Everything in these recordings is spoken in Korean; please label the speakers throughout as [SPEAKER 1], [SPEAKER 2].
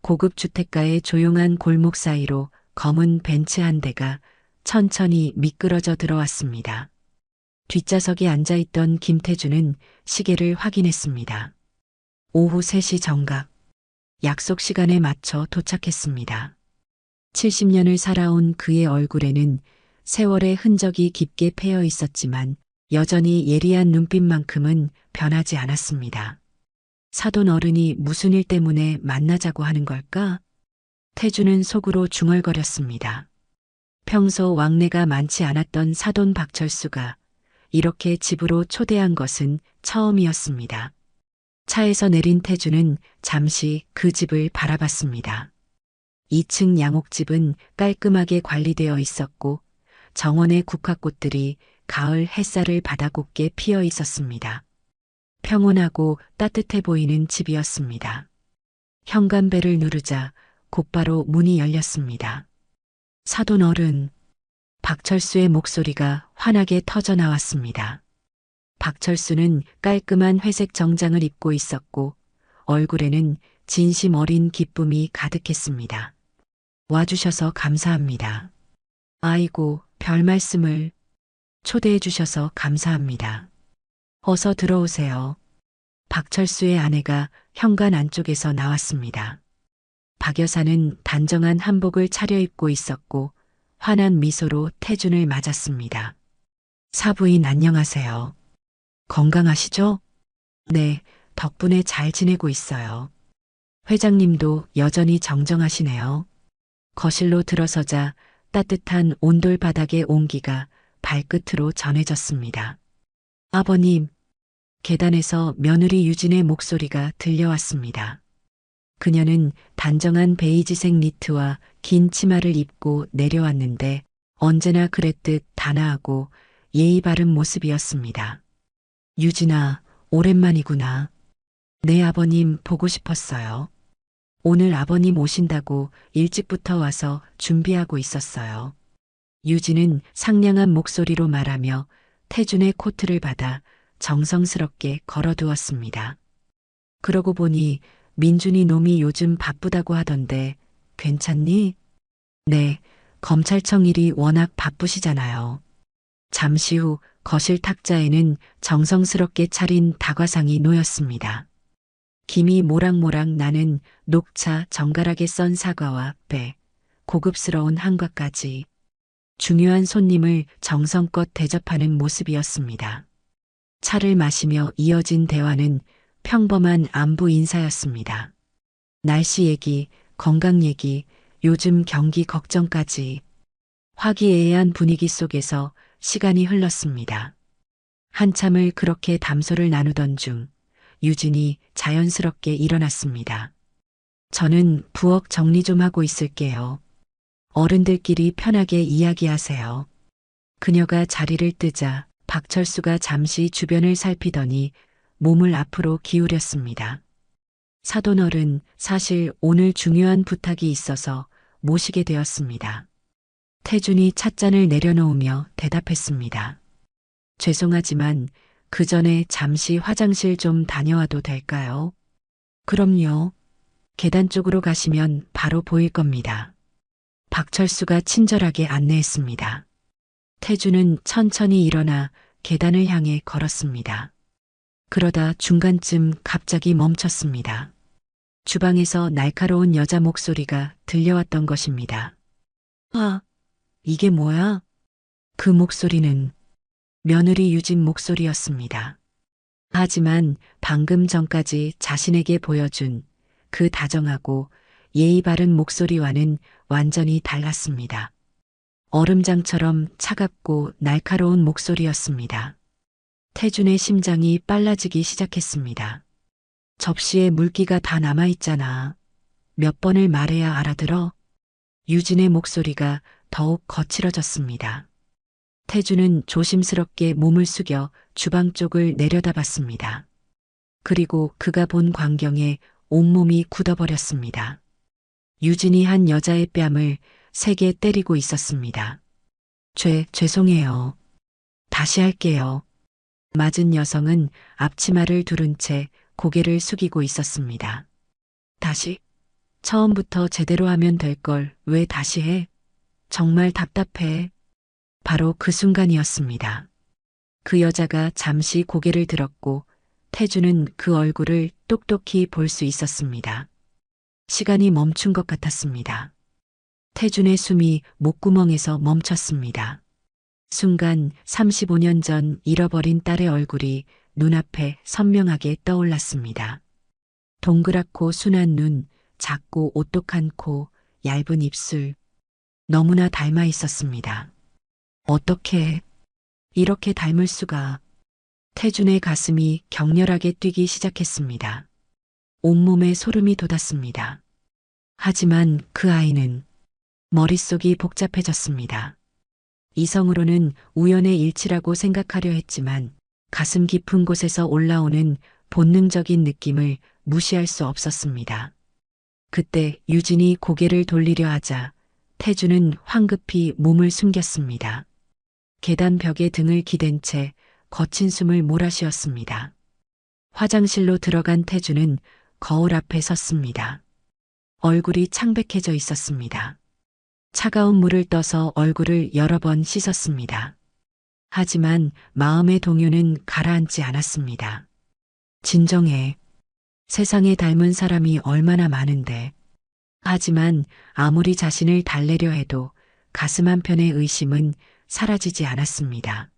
[SPEAKER 1] 고급 주택가의 조용한 골목 사이로 검은 벤츠 한 대가 천천히 미끄러져 들어왔습니다. 뒷좌석에 앉아있던 김태주는 시계를 확인했습니다. 오후 3시 정각. 약속 시간에 맞춰 도착했습니다. 70년을 살아온 그의 얼굴에는 세월의 흔적이 깊게 패여 있었지만 여전히 예리한 눈빛만큼은 변하지 않았습니다. 사돈 어른이 무슨 일 때문에 만나자고 하는 걸까? 태주는 속으로 중얼거렸습니다. 평소 왕래가 많지 않았던 사돈 박철수가 이렇게 집으로 초대한 것은 처음이었습니다. 차에서 내린 태주는 잠시 그 집을 바라봤습니다. 2층 양옥집은 깔끔하게 관리되어 있었고 정원의 국화꽃들이 가을 햇살을 받아곱게 피어 있었습니다. 평온하고 따뜻해 보이는 집이었습니다. 현관벨을 누르자 곧바로 문이 열렸습니다. 사돈 어른, 박철수의 목소리가 환하게 터져 나왔습니다. 박철수는 깔끔한 회색 정장을 입고 있었고 얼굴에는 진심 어린 기쁨이 가득했습니다. 와주셔서 감사합니다. 아이고, 별 말씀을. 초대해 주셔서 감사합니다. 어서 들어오세요. 박철수의 아내가 현관 안쪽에서 나왔습니다. 박 여사는 단정한 한복을 차려입고 있었고 환한 미소로 태준을 맞았습니다. 사부인 안녕하세요. 건강하시죠? 네, 덕분에 잘 지내고 있어요. 회장님도 여전히 정정하시네요. 거실로 들어서자 따뜻한 온돌 바닥의 온기가 발끝으로 전해졌습니다. 아버님, 계단에서 며느리 유진의 목소리가 들려왔습니다. 그녀는 단정한 베이지색 니트와 긴 치마를 입고 내려왔는데 언제나 그랬듯 단아하고 예의 바른 모습이었습니다. 유진아, 오랜만이구나. 네, 아버님 보고 싶었어요. 오늘 아버님 오신다고 일찍부터 와서 준비하고 있었어요. 유진은 상냥한 목소리로 말하며 태준의 코트를 받아 정성스럽게 걸어두었습니다. 그러고 보니 민준이 놈이 요즘 바쁘다고 하던데 괜찮니? 네, 검찰청 일이 워낙 바쁘시잖아요. 잠시 후 거실 탁자에는 정성스럽게 차린 다과상이 놓였습니다. 김이 모락모락 나는 녹차 정갈하게 썬 사과와 배, 고급스러운 한과까지 중요한 손님을 정성껏 대접하는 모습이었습니다. 차를 마시며 이어진 대화는 평범한 안부 인사였습니다. 날씨 얘기, 건강 얘기, 요즘 경기 걱정까지 화기애애한 분위기 속에서 시간이 흘렀습니다. 한참을 그렇게 담소를 나누던 중 유진이 자연스럽게 일어났습니다. 저는 부엌 정리 좀 하고 있을게요. 어른들끼리 편하게 이야기하세요. 그녀가 자리를 뜨자 박철수가 잠시 주변을 살피더니 몸을 앞으로 기울였습니다. 사돈 어른, 사실 오늘 중요한 부탁이 있어서 모시게 되었습니다. 태준이 찻잔을 내려놓으며 대답했습니다. 죄송하지만 그 전에 잠시 화장실 좀 다녀와도 될까요? 그럼요. 계단 쪽으로 가시면 바로 보일 겁니다. 박철수가 친절하게 안내했습니다. 태준은 천천히 일어나 계단을 향해 걸었습니다. 그러다 중간쯤 갑자기 멈췄습니다. 주방에서 날카로운 여자 목소리가 들려왔던 것입니다. 아, 이게 뭐야? 그 목소리는 며느리 유진 목소리였습니다. 하지만 방금 전까지 자신에게 보여준 그 다정하고 예의 바른 목소리와는 완전히 달랐습니다. 얼음장처럼 차갑고 날카로운 목소리였습니다. 태준의 심장이 빨라지기 시작했습니다. 접시에 물기가 다 남아있잖아. 몇 번을 말해야 알아들어? 유진의 목소리가 더욱 거칠어졌습니다. 태준은 조심스럽게 몸을 숙여 주방 쪽을 내려다봤습니다. 그리고 그가 본 광경에 온몸이 굳어버렸습니다. 유진이 한 여자의 뺨을 세게 때리고 있었습니다. 죄송해요. 다시 할게요. 맞은 여성은 앞치마를 두른 채 고개를 숙이고 있었습니다. 다시? 처음부터 제대로 하면 될 걸 왜 다시 해? 정말 답답해. 바로 그 순간이었습니다. 그 여자가 잠시 고개를 들었고 태주는 그 얼굴을 똑똑히 볼 수 있었습니다. 시간이 멈춘 것 같았습니다. 태준의 숨이 목구멍에서 멈췄습니다. 순간 35년 전 잃어버린 딸의 얼굴이 눈앞에 선명하게 떠올랐습니다. 동그랗고 순한 눈, 작고 오똑한 코, 얇은 입술. 너무나 닮아 있었습니다. 어떻게 이렇게 닮을 수가. 태준의 가슴이 격렬하게 뛰기 시작했습니다. 온몸에 소름이 돋았습니다. 하지만 그 아이는 머릿속이 복잡해졌습니다. 이성으로는 우연의 일치라고 생각하려 했지만 가슴 깊은 곳에서 올라오는 본능적인 느낌을 무시할 수 없었습니다. 그때 유진이 고개를 돌리려 하자 태주는 황급히 몸을 숨겼습니다. 계단 벽에 등을 기댄 채 거친 숨을 몰아쉬었습니다. 화장실로 들어간 태주는 거울 앞에 섰습니다. 얼굴이 창백해져 있었습니다. 차가운 물을 떠서 얼굴을 여러 번 씻었습니다. 하지만 마음의 동요는 가라앉지 않았습니다. 진정해. 세상에 닮은 사람이 얼마나 많은데. 하지만 아무리 자신을 달래려 해도 가슴 한편의 의심은 사라지지 않았습니다.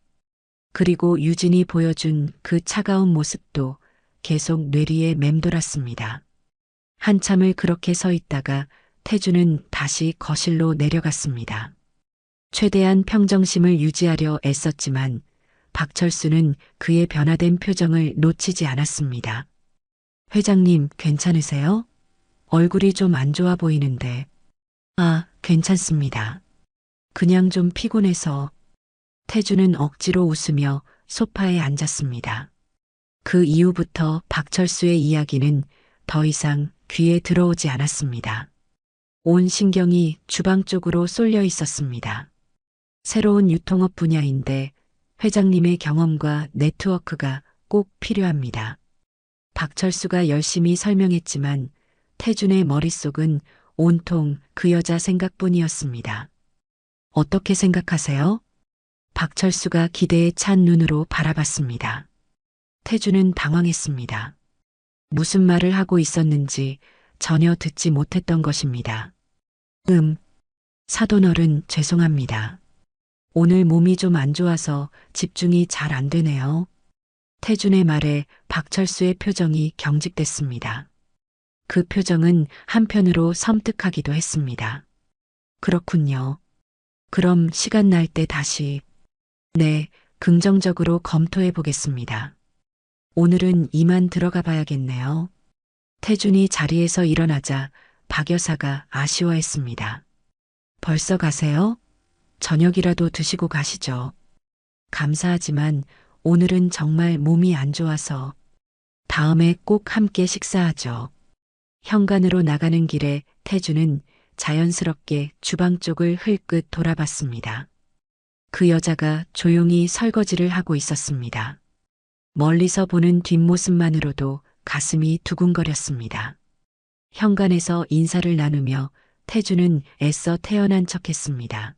[SPEAKER 1] 그리고 유진이 보여준 그 차가운 모습도 계속 뇌리에 맴돌았습니다. 한참을 그렇게 서 있다가 태주는 다시 거실로 내려갔습니다. 최대한 평정심을 유지하려 애썼지만 박철수는 그의 변화된 표정을 놓치지 않았습니다. 회장님, 괜찮으세요? 얼굴이 좀 안 좋아 보이는데. 아, 괜찮습니다. 그냥 좀 피곤해서. 태주는 억지로 웃으며 소파에 앉았습니다. 그 이후부터 박철수의 이야기는 더 이상 귀에 들어오지 않았습니다. 온 신경이 주방 쪽으로 쏠려 있었습니다. 새로운 유통업 분야인데 회장님의 경험과 네트워크가 꼭 필요합니다. 박철수가 열심히 설명했지만 태준의 머릿속은 온통 그 여자 생각뿐이었습니다. 어떻게 생각하세요? 박철수가 기대에 찬 눈으로 바라봤습니다. 태준은 당황했습니다. 무슨 말을 하고 있었는지 전혀 듣지 못했던 것입니다. 사돈어른 죄송합니다. 오늘 몸이 좀 안 좋아서 집중이 잘 안 되네요. 태준의 말에 박철수의 표정이 경직됐습니다. 그 표정은 한편으로 섬뜩하기도 했습니다. 그렇군요. 그럼 시간 날 때 다시. 네, 긍정적으로 검토해 보겠습니다. 오늘은 이만 들어가 봐야겠네요. 태준이 자리에서 일어나자 박 여사가 아쉬워했습니다. 벌써 가세요? 저녁이라도 드시고 가시죠. 감사하지만 오늘은 정말 몸이 안 좋아서. 다음에 꼭 함께 식사하죠. 현관으로 나가는 길에 태주는 자연스럽게 주방 쪽을 흘끗 돌아봤습니다. 그 여자가 조용히 설거지를 하고 있었습니다. 멀리서 보는 뒷모습만으로도 가슴이 두근거렸습니다. 현관에서 인사를 나누며 태주는 애써 태어난 척했습니다.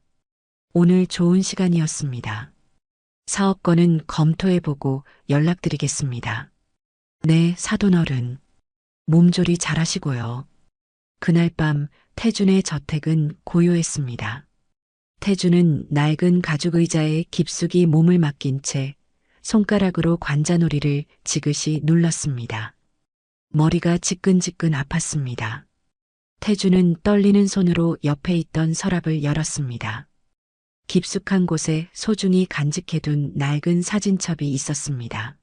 [SPEAKER 1] 오늘 좋은 시간이었습니다. 사업 건은 검토해보고 연락드리겠습니다. 네, 사돈어른. 몸조리 잘하시고요. 그날 밤 태준의 저택은 고요했습니다. 태준은 낡은 가죽 의자에 깊숙이 몸을 맡긴 채 손가락으로 관자놀이를 지그시 눌렀습니다. 머리가 지끈지끈 아팠습니다. 태준은 떨리는 손으로 옆에 있던 서랍을 열었습니다. 깊숙한 곳에 소중히 간직해둔 낡은 사진첩이 있었습니다.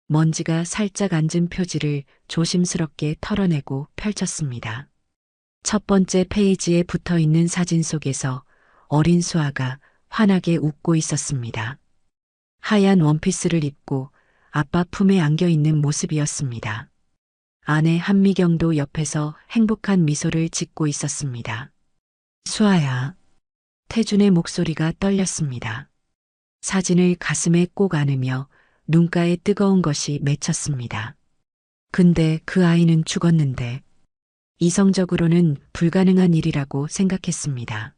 [SPEAKER 1] 먼지가 살짝 앉은 표지를 조심스럽게 털어내고 펼쳤습니다. 첫 번째 페이지에 붙어 있는 사진 속에서 어린 수아가 환하게 웃고 있었습니다. 하얀 원피스를 입고 아빠 품에 안겨 있는 모습이었습니다. 아내 한미경도 옆에서 행복한 미소를 짓고 있었습니다. 수아야. 태준의 목소리가 떨렸습니다. 사진을 가슴에 꼭 안으며 눈가에 뜨거운 것이 맺혔습니다. 근데 그 아이는 죽었는데. 이성적으로는 불가능한 일이라고 생각했습니다.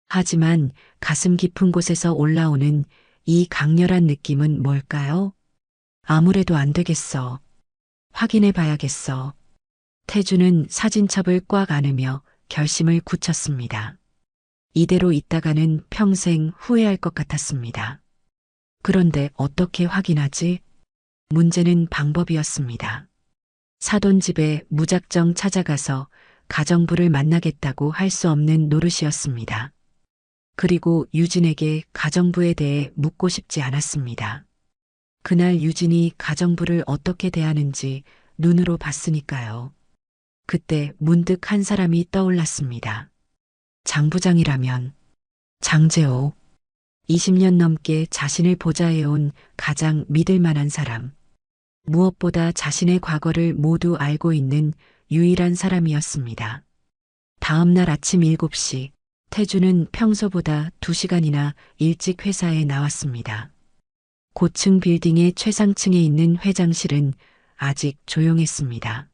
[SPEAKER 1] 하지만 가슴 깊은 곳에서 올라오는 이 강렬한 느낌은 뭘까요? 아무래도 안 되겠어. 확인해 봐야겠어. 태주는 사진첩을 꽉 안으며 결심을 굳혔습니다. 이대로 있다가는 평생 후회할 것 같았습니다. 그런데 어떻게 확인하지? 문제는 방법이었습니다. 사돈집에 무작정 찾아가서 가정부를 만나겠다고 할 수 없는 노릇이었습니다. 그리고 유진에게 가정부에 대해 묻고 싶지 않았습니다. 그날 유진이 가정부를 어떻게 대하는지 눈으로 봤으니까요. 그때 문득 한 사람이 떠올랐습니다. 장 부장이라면 장제호. 20년 넘게 자신을 보좌해온 가장 믿을 만한 사람. 무엇보다 자신의 과거를 모두 알고 있는 유일한 사람이었습니다. 다음 날 아침 7시, 태주는 평소보다 2시간이나 일찍 회사에 나왔습니다. 고층 빌딩의 최상층에 있는 회장실은 아직 조용했습니다.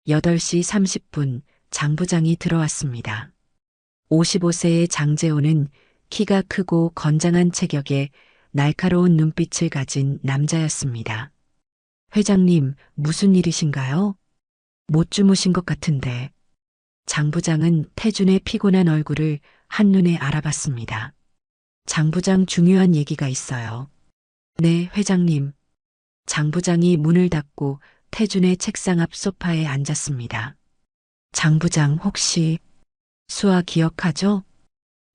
[SPEAKER 1] 8시 30분 장 부장이 들어왔습니다. 55세의 장제호는 키가 크고 건장한 체격에 날카로운 눈빛을 가진 남자였습니다. 회장님, 무슨 일이신가요? 못 주무신 것 같은데. 장 부장은 태준의 피곤한 얼굴을 한눈에 알아봤습니다. 장 부장 중요한 얘기가 있어요. 네, 회장님. 장 부장이 문을 닫고 태준의 책상 앞 소파에 앉았습니다. 장 부장 혹시 수아 기억하죠?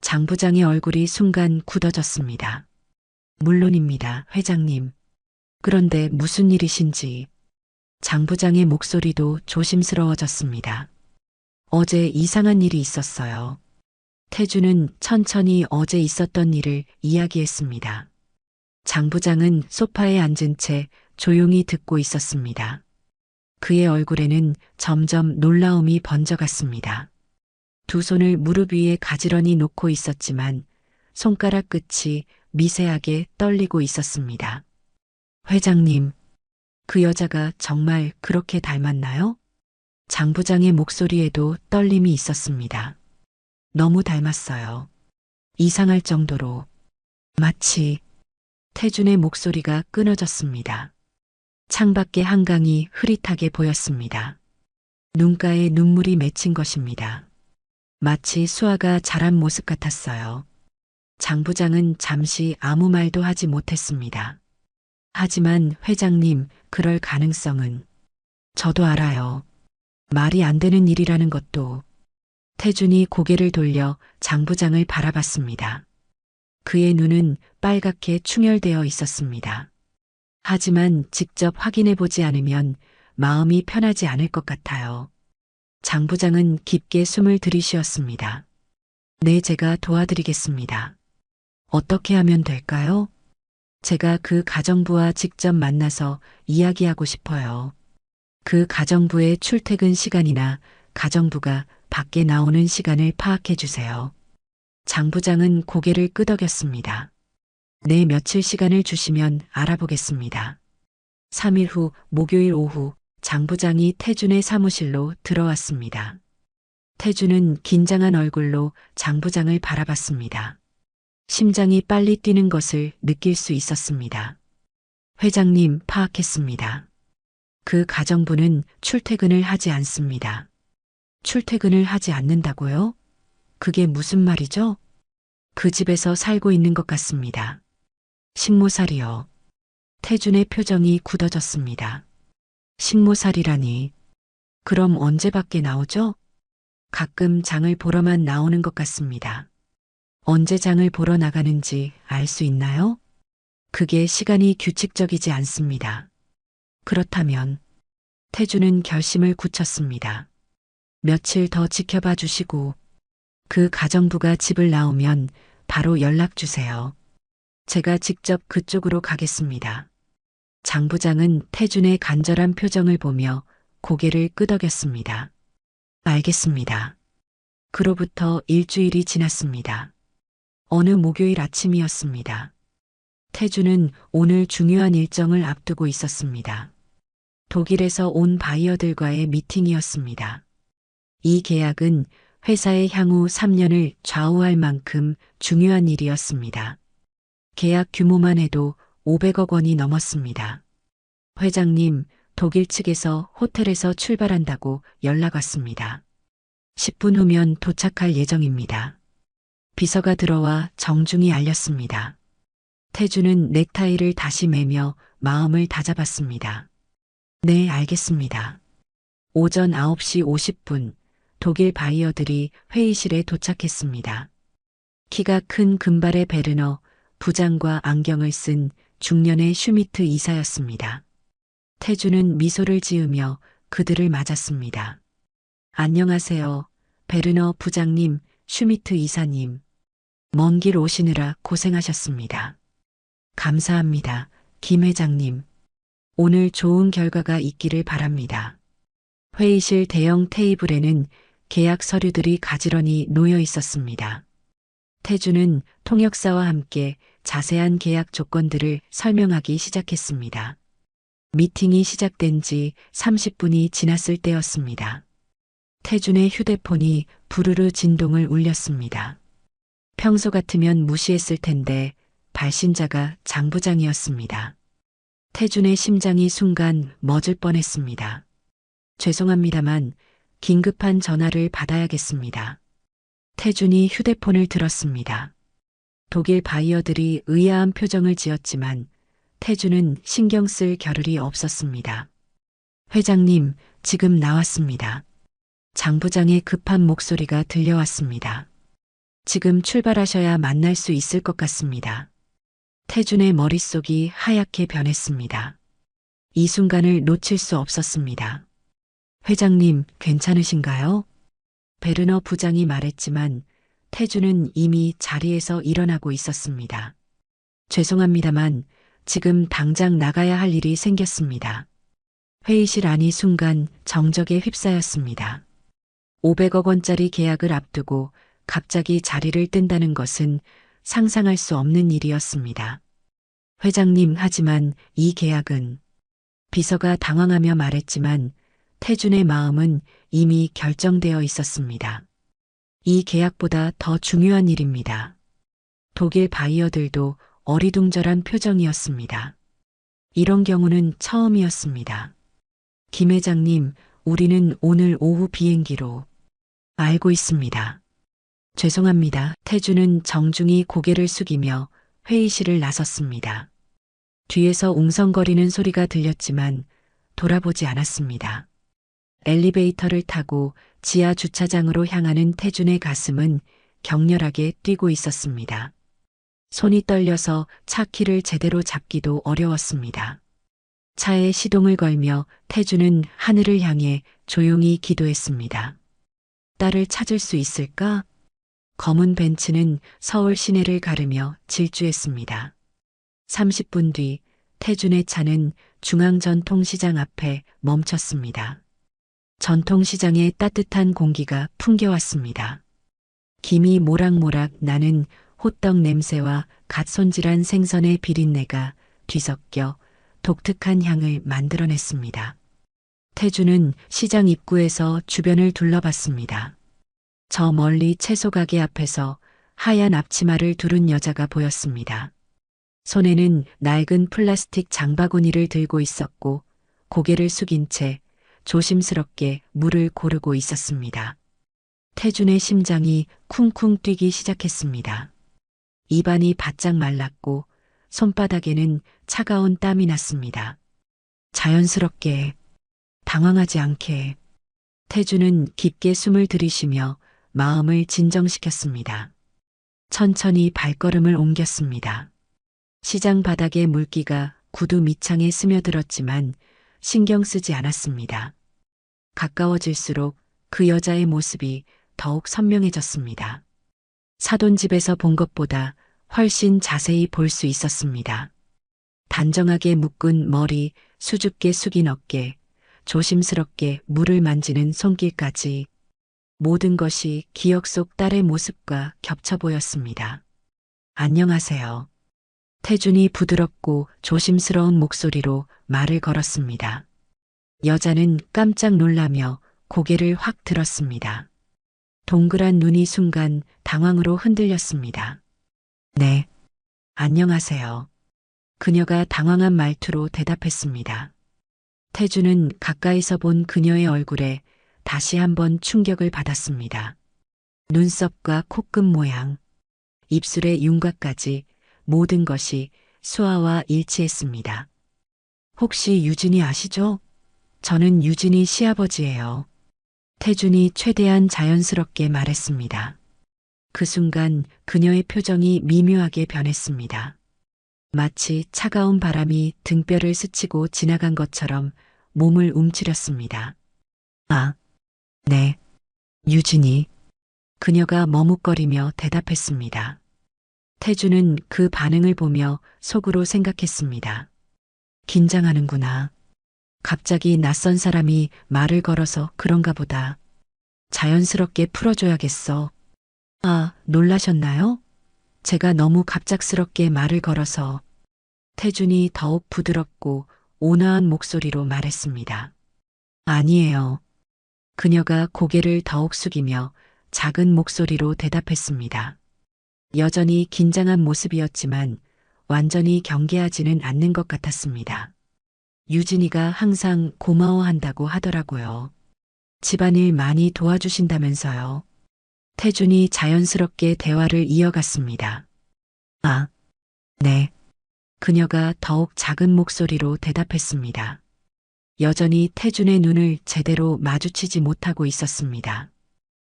[SPEAKER 1] 장 부장의 얼굴이 순간 굳어졌습니다. 물론입니다, 회장님. 그런데 무슨 일이신지. 장 부장의 목소리도 조심스러워졌습니다. 어제 이상한 일이 있었어요. 태주는 천천히 어제 있었던 일을 이야기했습니다. 장 부장은 소파에 앉은 채 조용히 듣고 있었습니다. 그의 얼굴에는 점점 놀라움이 번져갔습니다. 두 손을 무릎 위에 가지런히 놓고 있었지만 손가락 끝이 미세하게 떨리고 있었습니다. 회장님, 그 여자가 정말 그렇게 닮았나요? 장 부장의 목소리에도 떨림이 있었습니다. 너무 닮았어요. 이상할 정도로. 마치 태준의 목소리가 끊어졌습니다. 창밖의 한강이 흐릿하게 보였습니다. 눈가에 눈물이 맺힌 것입니다. 마치 수아가 자란 모습 같았어요. 장 부장은 잠시 아무 말도 하지 못했습니다. 하지만 회장님, 그럴 가능성은 저도 알아요. 말이 안 되는 일이라는 것도. 태준이 고개를 돌려 장 부장을 바라봤습니다. 그의 눈은 빨갛게 충혈되어 있었습니다. 하지만 직접 확인해 보지 않으면 마음이 편하지 않을 것 같아요. 장 부장은 깊게 숨을 들이쉬었습니다. 네, 제가 도와드리겠습니다. 어떻게 하면 될까요? 제가 그 가정부와 직접 만나서 이야기하고 싶어요. 그 가정부의 출퇴근 시간이나 가정부가 밖에 나오는 시간을 파악해 주세요. 장 부장은 고개를 끄덕였습니다. 네, 며칠 시간을 주시면 알아보겠습니다. 3일 후 목요일 오후 장 부장이 태준의 사무실로 들어왔습니다. 태준은 긴장한 얼굴로 장 부장을 바라봤습니다. 심장이 빨리 뛰는 것을 느낄 수 있었습니다. 회장님, 파악했습니다. 그 가정부는 출퇴근을 하지 않습니다. 출퇴근을 하지 않는다고요? 그게 무슨 말이죠? 그 집에서 살고 있는 것 같습니다. 식모살이요. 태준의 표정이 굳어졌습니다. 식모살이라니. 그럼 언제 밖에 나오죠? 가끔 장을 보러만 나오는 것 같습니다. 언제 장을 보러 나가는지 알 수 있나요? 그게 시간이 규칙적이지 않습니다. 그렇다면 태주는 결심을 굳혔습니다. 며칠 더 지켜봐 주시고 그 가정부가 집을 나오면 바로 연락 주세요. 제가 직접 그쪽으로 가겠습니다. 장 부장은 태준의 간절한 표정을 보며 고개를 끄덕였습니다. 알겠습니다. 그로부터 일주일이 지났습니다. 어느 목요일 아침이었습니다. 태준은 오늘 중요한 일정을 앞두고 있었습니다. 독일에서 온 바이어들과의 미팅이었습니다. 이 계약은 회사의 향후 3년을 좌우할 만큼 중요한 일이었습니다. 계약 규모만 해도 500억 원이 넘었습니다. 회장님, 독일 측에서 호텔에서 출발한다고 연락 왔습니다. 10분 후면 도착할 예정입니다. 비서가 들어와 정중히 알렸습니다. 태주는 넥타이를 다시 매며 마음을 다잡았습니다. 네, 알겠습니다. 오전 9시 50분, 독일 바이어들이 회의실에 도착했습니다. 키가 큰 금발의 베르너, 부장과 안경을 쓴 중년의 슈미트 이사였습니다. 태주는 미소를 지으며 그들을 맞았습니다. 안녕하세요. 베르너 부장님, 슈미트 이사님. 먼 길 오시느라 고생하셨습니다. 감사합니다. 김 회장님. 오늘 좋은 결과가 있기를 바랍니다. 회의실 대형 테이블에는 계약 서류들이 가지런히 놓여 있었습니다. 태주는 통역사와 함께 자세한 계약 조건들을 설명하기 시작했습니다. 미팅이 시작된 지 30분이 지났을 때였습니다. 태준의 휴대폰이 부르르 진동을 울렸습니다. 평소 같으면 무시했을 텐데 발신자가 장 부장이었습니다. 태준의 심장이 순간 멎을 뻔했습니다. 죄송합니다만 긴급한 전화를 받아야겠습니다. 태준이 휴대폰을 들었습니다. 독일 바이어들이 의아한 표정을 지었지만 태준은 신경 쓸 겨를이 없었습니다. 회장님, 지금 나왔습니다. 장 부장의 급한 목소리가 들려왔습니다. 지금 출발하셔야 만날 수 있을 것 같습니다. 태준의 머릿속이 하얗게 변했습니다. 이 순간을 놓칠 수 없었습니다. 회장님, 괜찮으신가요? 베르너 부장이 말했지만 태준은 이미 자리에서 일어나고 있었습니다. 죄송합니다만 지금 당장 나가야 할 일이 생겼습니다. 회의실 안이 순간 정적에 휩싸였습니다. 500억 원짜리 계약을 앞두고 갑자기 자리를 뜬다는 것은 상상할 수 없는 일이었습니다. 회장님, 하지만 이 계약은 비서가 당황하며 말했지만 태준의 마음은 이미 결정되어 있었습니다. 이 계약보다 더 중요한 일입니다. 독일 바이어들도 어리둥절한 표정이었습니다. 이런 경우는 처음이었습니다. 김 회장님, 우리는 오늘 오후 비행기로 알고 있습니다. 죄송합니다. 태준은 정중히 고개를 숙이며 회의실을 나섰습니다. 뒤에서 웅성거리는 소리가 들렸지만 돌아보지 않았습니다. 엘리베이터를 타고 지하 주차장으로 향하는 태준의 가슴은 격렬하게 뛰고 있었습니다. 손이 떨려서 차 키를 제대로 잡기도 어려웠습니다. 차에 시동을 걸며 태준은 하늘을 향해 조용히 기도했습니다. 딸을 찾을 수 있을까? 검은 벤츠는 서울 시내를 가르며 질주했습니다. 30분 뒤 태준의 차는 중앙전통시장 앞에 멈췄습니다. 전통시장의 따뜻한 공기가 풍겨왔습니다. 김이 모락모락 나는 호떡 냄새와 갓 손질한 생선의 비린내가 뒤섞여 독특한 향을 만들어냈습니다. 태준은 시장 입구에서 주변을 둘러봤습니다. 저 멀리 채소 가게 앞에서 하얀 앞치마를 두른 여자가 보였습니다. 손에는 낡은 플라스틱 장바구니를 들고 있었고 고개를 숙인 채 조심스럽게 물을 고르고 있었습니다. 태준의 심장이 쿵쿵 뛰기 시작했습니다. 입안이 바짝 말랐고 손바닥에는 차가운 땀이 났습니다. 자연스럽게, 당황하지 않게 태준은 깊게 숨을 들이쉬며 마음을 진정시켰습니다. 천천히 발걸음을 옮겼습니다. 시장 바닥의 물기가 구두 밑창에 스며들었지만 신경 쓰지 않았습니다. 가까워질수록 그 여자의 모습이 더욱 선명해졌습니다. 사돈집에서 본 것보다 훨씬 자세히 볼 수 있었습니다. 단정하게 묶은 머리, 수줍게 숙인 어깨, 조심스럽게 물을 만지는 손길까지 모든 것이 기억 속 딸의 모습과 겹쳐 보였습니다. 안녕하세요. 태준이 부드럽고 조심스러운 목소리로 말을 걸었습니다. 여자는 깜짝 놀라며 고개를 확 들었습니다. 동그란 눈이 순간 당황으로 흔들렸습니다. 네, 안녕하세요. 그녀가 당황한 말투로 대답했습니다. 태주는 가까이서 본 그녀의 얼굴에 다시 한번 충격을 받았습니다. 눈썹과 코끝 모양, 입술의 윤곽까지 모든 것이 수아와 일치했습니다. 혹시 유진이 아시죠? 저는 유진이 시아버지예요. 태준이 최대한 자연스럽게 말했습니다. 그 순간 그녀의 표정이 미묘하게 변했습니다. 마치 차가운 바람이 등뼈를 스치고 지나간 것처럼 몸을 움츠렸습니다. 아, 네, 유진이. 그녀가 머뭇거리며 대답했습니다. 태주는 그 반응을 보며 속으로 생각했습니다. 긴장하는구나. 갑자기 낯선 사람이 말을 걸어서 그런가 보다. 자연스럽게 풀어줘야겠어. 아, 놀라셨나요? 제가 너무 갑작스럽게 말을 걸어서. 태준이 더욱 부드럽고 온화한 목소리로 말했습니다. 아니에요. 그녀가 고개를 더욱 숙이며 작은 목소리로 대답했습니다. 여전히 긴장한 모습이었지만 완전히 경계하지는 않는 것 같았습니다. 유진이가 항상 고마워한다고 하더라고요. 집안일 많이 도와주신다면서요. 태준이 자연스럽게 대화를 이어갔습니다. 아, 네. 그녀가 더욱 작은 목소리로 대답했습니다. 여전히 태준의 눈을 제대로 마주치지 못하고 있었습니다.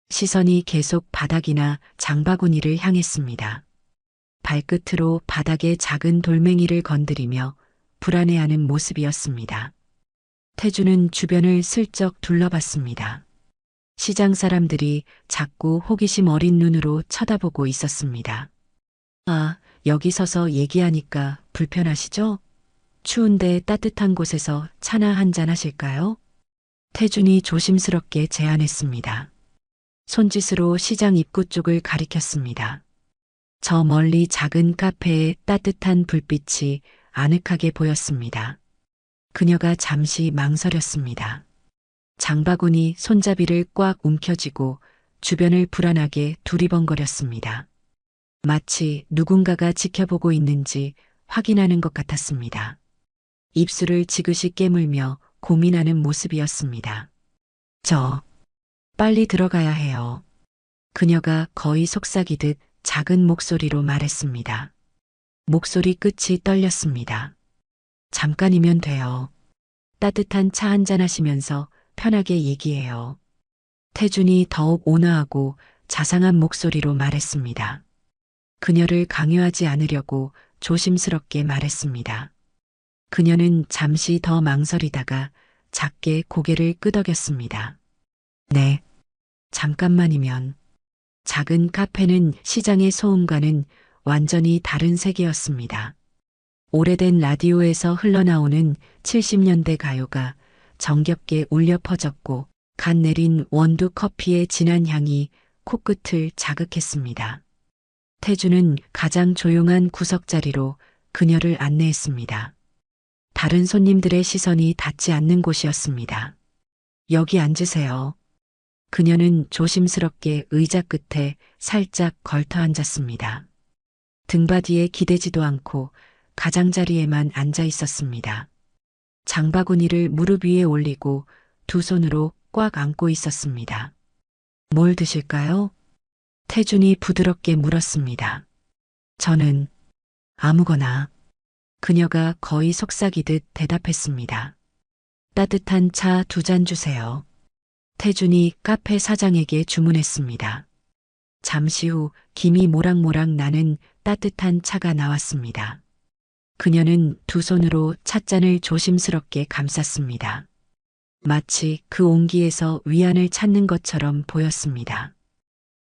[SPEAKER 1] 시선이 계속 바닥이나 장바구니를 향했습니다. 발끝으로 바닥의 작은 돌멩이를 건드리며 불안해하는 모습이었습니다. 태준은 주변을 슬쩍 둘러봤습니다. 시장 사람들이 자꾸 호기심 어린 눈으로 쳐다보고 있었습니다. 아, 여기 서서 얘기하니까 불편하시죠? 추운데 따뜻한 곳에서 차나 한잔 하실까요? 태준이 조심스럽게 제안했습니다. 손짓으로 시장 입구 쪽을 가리켰습니다. 저 멀리 작은 카페에 따뜻한 불빛이 아늑하게 보였습니다. 그녀가 잠시 망설였습니다. 장바구니 손잡이를 꽉 움켜쥐고 주변을 불안하게 두리번거렸습니다. 마치 누군가가 지켜보고 있는지 확인하는 것 같았습니다. 입술을 지그시 깨물며 고민하는 모습이었습니다. 빨리 들어가야 해요. 그녀가 거의 속삭이듯 작은 목소리로 말했습니다. 목소리 끝이 떨렸습니다. 잠깐이면 돼요. 따뜻한 차 한잔 하시면서 편하게 얘기해요. 태준이 더욱 온화하고 자상한 목소리로 말했습니다. 그녀를 강요하지 않으려고 조심스럽게 말했습니다. 그녀는 잠시 더 망설이다가 작게 고개를 끄덕였습니다. 네, 잠깐만이면. 작은 카페는 시장의 소음과는 완전히 다른 세계였습니다. 오래된 라디오에서 흘러나오는 70년대 가요가 정겹게 울려 퍼졌고 갓 내린 원두 커피의 진한 향이 코끝을 자극했습니다. 태주는 가장 조용한 구석자리로 그녀를 안내했습니다. 다른 손님들의 시선이 닿지 않는 곳이었습니다. 여기 앉으세요. 그녀는 조심스럽게 의자 끝에 살짝 걸터 앉았습니다. 등받이에 기대지도 않고 가장자리에만 앉아 있었습니다. 장바구니를 무릎 위에 올리고 두 손으로 꽉 안고 있었습니다. 뭘 드실까요? 태준이 부드럽게 물었습니다. 저는 아무거나. 그녀가 거의 속삭이듯 대답했습니다. 따뜻한 차 2잔 주세요. 태준이 카페 사장에게 주문했습니다. 잠시 후 김이 모락모락 나는 따뜻한 차가 나왔습니다. 그녀는 두 손으로 찻잔을 조심스럽게 감쌌습니다. 마치 그 온기에서 위안을 찾는 것처럼 보였습니다.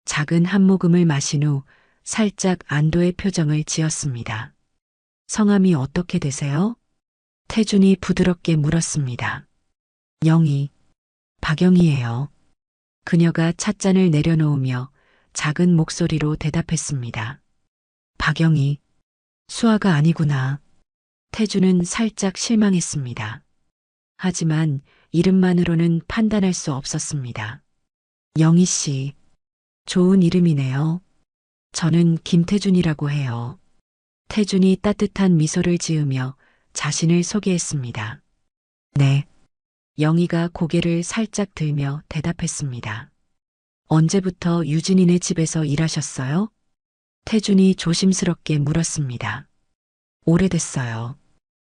[SPEAKER 1] 작은 한 모금을 마신 후 살짝 안도의 표정을 지었습니다. 성함이 어떻게 되세요? 태준이 부드럽게 물었습니다. 영희, 박영희예요. 그녀가 찻잔을 내려놓으며 작은 목소리로 대답했습니다. 박영희, 수아가 아니구나. 태준은 살짝 실망했습니다. 하지만 이름만으로는 판단할 수 없었습니다. 영희 씨, 좋은 이름이네요. 저는 김태준이라고 해요. 태준이 따뜻한 미소를 지으며 자신을 소개했습니다. 네. 영희가 고개를 살짝 들며 대답했습니다. 언제부터 유진이네 집에서 일하셨어요? 태준이 조심스럽게 물었습니다. 오래됐어요.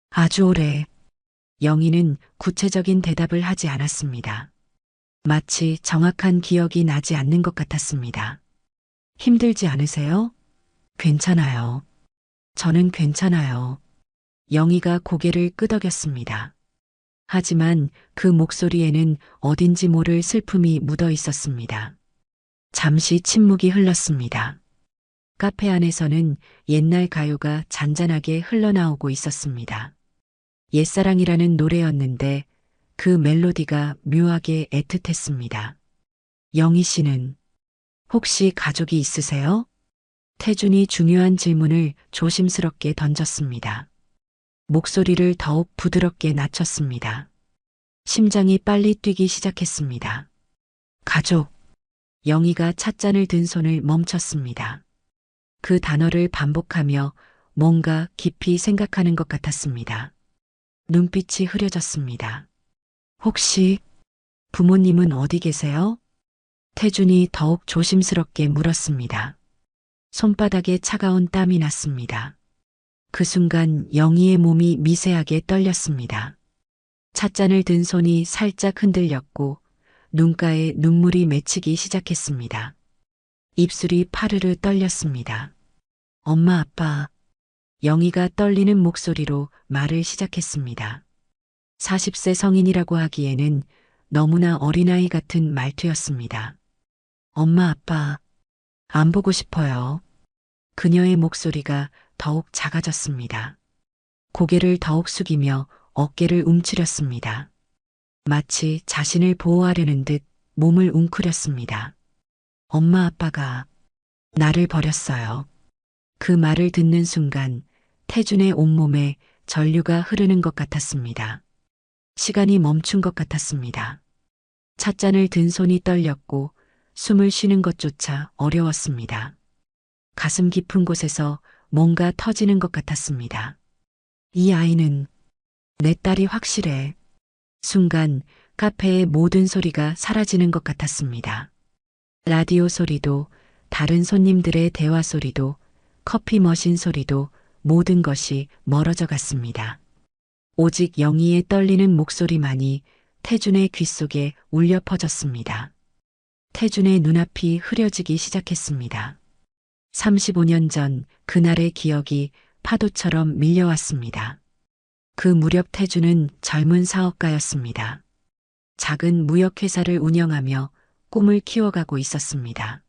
[SPEAKER 1] 아주 오래. 영희는 구체적인 대답을 하지 않았습니다. 마치 정확한 기억이 나지 않는 것 같았습니다. 힘들지 않으세요? 괜찮아요. 저는 괜찮아요. 영희가 고개를 끄덕였습니다. 하지만 그 목소리에는 어딘지 모를 슬픔이 묻어 있었습니다. 잠시 침묵이 흘렀습니다. 카페 안에서는 옛날 가요가 잔잔하게 흘러나오고 있었습니다. 옛사랑이라는 노래였는데 그 멜로디가 묘하게 애틋했습니다. 영희 씨는 혹시 가족이 있으세요? 태준이 중요한 질문을 조심스럽게 던졌습니다. 목소리를 더욱 부드럽게 낮췄습니다. 심장이 빨리 뛰기 시작했습니다. 가족. 영희가 찻잔을 든 손을 멈췄습니다. 그 단어를 반복하며 뭔가 깊이 생각하는 것 같았습니다. 눈빛이 흐려졌습니다. 혹시 부모님은 어디 계세요? 태준이 더욱 조심스럽게 물었습니다. 손바닥에 차가운 땀이 났습니다. 그 순간 영희의 몸이 미세하게 떨렸습니다. 찻잔을 든 손이 살짝 흔들렸고 눈가에 눈물이 맺히기 시작했습니다. 입술이 파르르 떨렸습니다. 엄마, 아빠. 영희가 떨리는 목소리로 말을 시작했습니다. 40세 성인이라고 하기에는 너무나 어린아이 같은 말투였습니다. 엄마, 아빠. 안 보고 싶어요. 그녀의 목소리가 더욱 작아졌습니다. 고개를 더욱 숙이며 어깨를 움츠렸습니다. 마치 자신을 보호하려는 듯 몸을 웅크렸습니다. 엄마 아빠가 나를 버렸어요. 그 말을 듣는 순간 태준의 온몸에 전류가 흐르는 것 같았습니다. 시간이 멈춘 것 같았습니다. 찻잔을 든 손이 떨렸고 숨을 쉬는 것조차 어려웠습니다. 가슴 깊은 곳에서 뭔가 터지는 것 같았습니다. 이 아이는 내 딸이 확실해. 순간 카페의 모든 소리가 사라지는 것 같았습니다. 라디오 소리도, 다른 손님들의 대화 소리도, 커피 머신 소리도 모든 것이 멀어져 갔습니다. 오직 영희의 떨리는 목소리만이 태준의 귓속에 울려 퍼졌습니다. 태준의 눈앞이 흐려지기 시작했습니다. 35년 전 그날의 기억이 파도처럼 밀려왔습니다. 그 무렵 태준은 젊은 사업가였습니다. 작은 무역회사를 운영하며 꿈을 키워가고 있었습니다.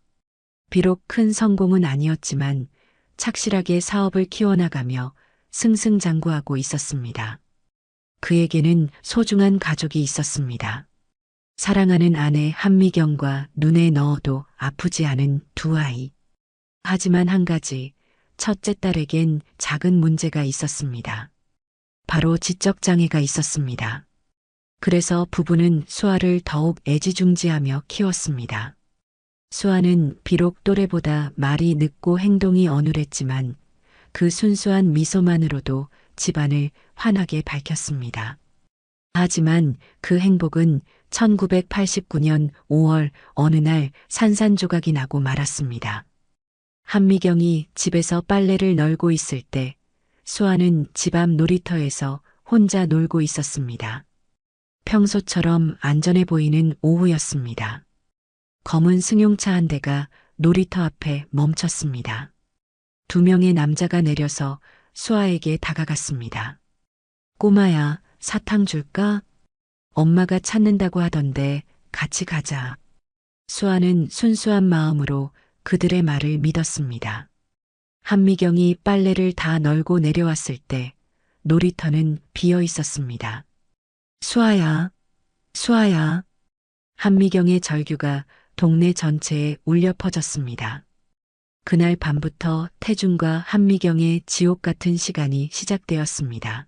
[SPEAKER 1] 비록 큰 성공은 아니었지만 착실하게 사업을 키워나가며 승승장구하고 있었습니다. 그에게는 소중한 가족이 있었습니다. 사랑하는 아내 한미경과 눈에 넣어도 아프지 않은 두 아이. 하지만 한 가지, 첫째 딸에겐 작은 문제가 있었습니다. 바로 지적장애가 있었습니다. 그래서 부부는 수아를 더욱 애지중지하며 키웠습니다. 수아는 비록 또래보다 말이 늦고 행동이 어눌했지만 그 순수한 미소만으로도 집안을 환하게 밝혔습니다. 하지만 그 행복은 1989년 5월 어느 날 산산조각이 나고 말았습니다. 한미경이 집에서 빨래를 널고 있을 때 수아는 집 앞 놀이터에서 혼자 놀고 있었습니다. 평소처럼 안전해 보이는 오후였습니다. 검은 승용차 한 대가 놀이터 앞에 멈췄습니다. 두 명의 남자가 내려서 수아에게 다가갔습니다. 꼬마야, 사탕 줄까? 엄마가 찾는다고 하던데 같이 가자. 수아는 순수한 마음으로 그들의 말을 믿었습니다. 한미경이 빨래를 다 널고 내려왔을 때 놀이터는 비어 있었습니다. 수아야, 수아야. 한미경의 절규가 동네 전체에 울려 퍼졌습니다. 그날 밤부터 태준과 한미경의 지옥 같은 시간이 시작되었습니다.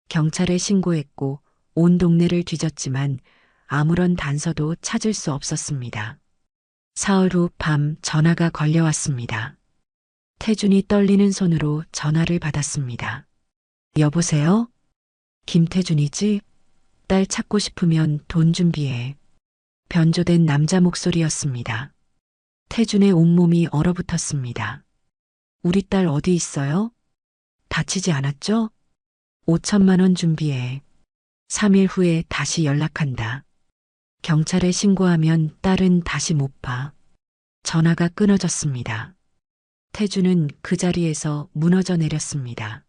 [SPEAKER 1] 경찰에 신고했고 온 동네를 뒤졌지만 아무런 단서도 찾을 수 없었습니다. 사흘 후 밤 전화가 걸려왔습니다. 태준이 떨리는 손으로 전화를 받았습니다. 여보세요? 김태준이지? 딸 찾고 싶으면 돈 준비해. 변조된 남자 목소리였습니다. 태준의 온몸이 얼어붙었습니다. 우리 딸 어디 있어요? 다치지 않았죠? 5천만 원 준비해. 3일 후에 다시 연락한다. 경찰에 신고하면 딸은 다시 못 봐. 전화가 끊어졌습니다. 태준은 그 자리에서 무너져 내렸습니다.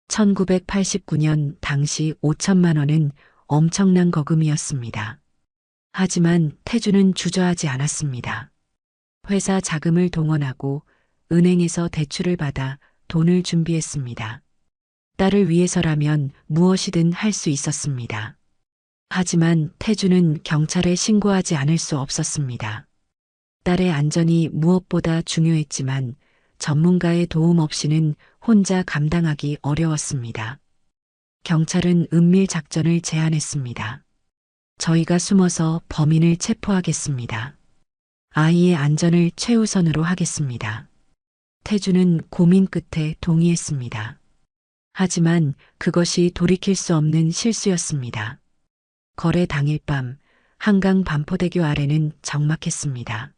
[SPEAKER 1] 1989년 당시 5천만 원은 엄청난 거금이었습니다. 하지만 태준은 주저하지 않았습니다. 회사 자금을 동원하고 은행에서 대출을 받아 돈을 준비했습니다. 딸을 위해서라면 무엇이든 할 수 있었습니다. 하지만 태준은 경찰에 신고하지 않을 수 없었습니다. 딸의 안전이 무엇보다 중요했지만 전문가의 도움 없이는 혼자 감당하기 어려웠습니다. 경찰은 은밀 작전을 제안했습니다. 저희가 숨어서 범인을 체포하겠습니다. 아이의 안전을 최우선으로 하겠습니다. 태준은 고민 끝에 동의했습니다. 하지만 그것이 돌이킬 수 없는 실수였습니다. 거래 당일 밤 한강 반포대교 아래는 적막했습니다.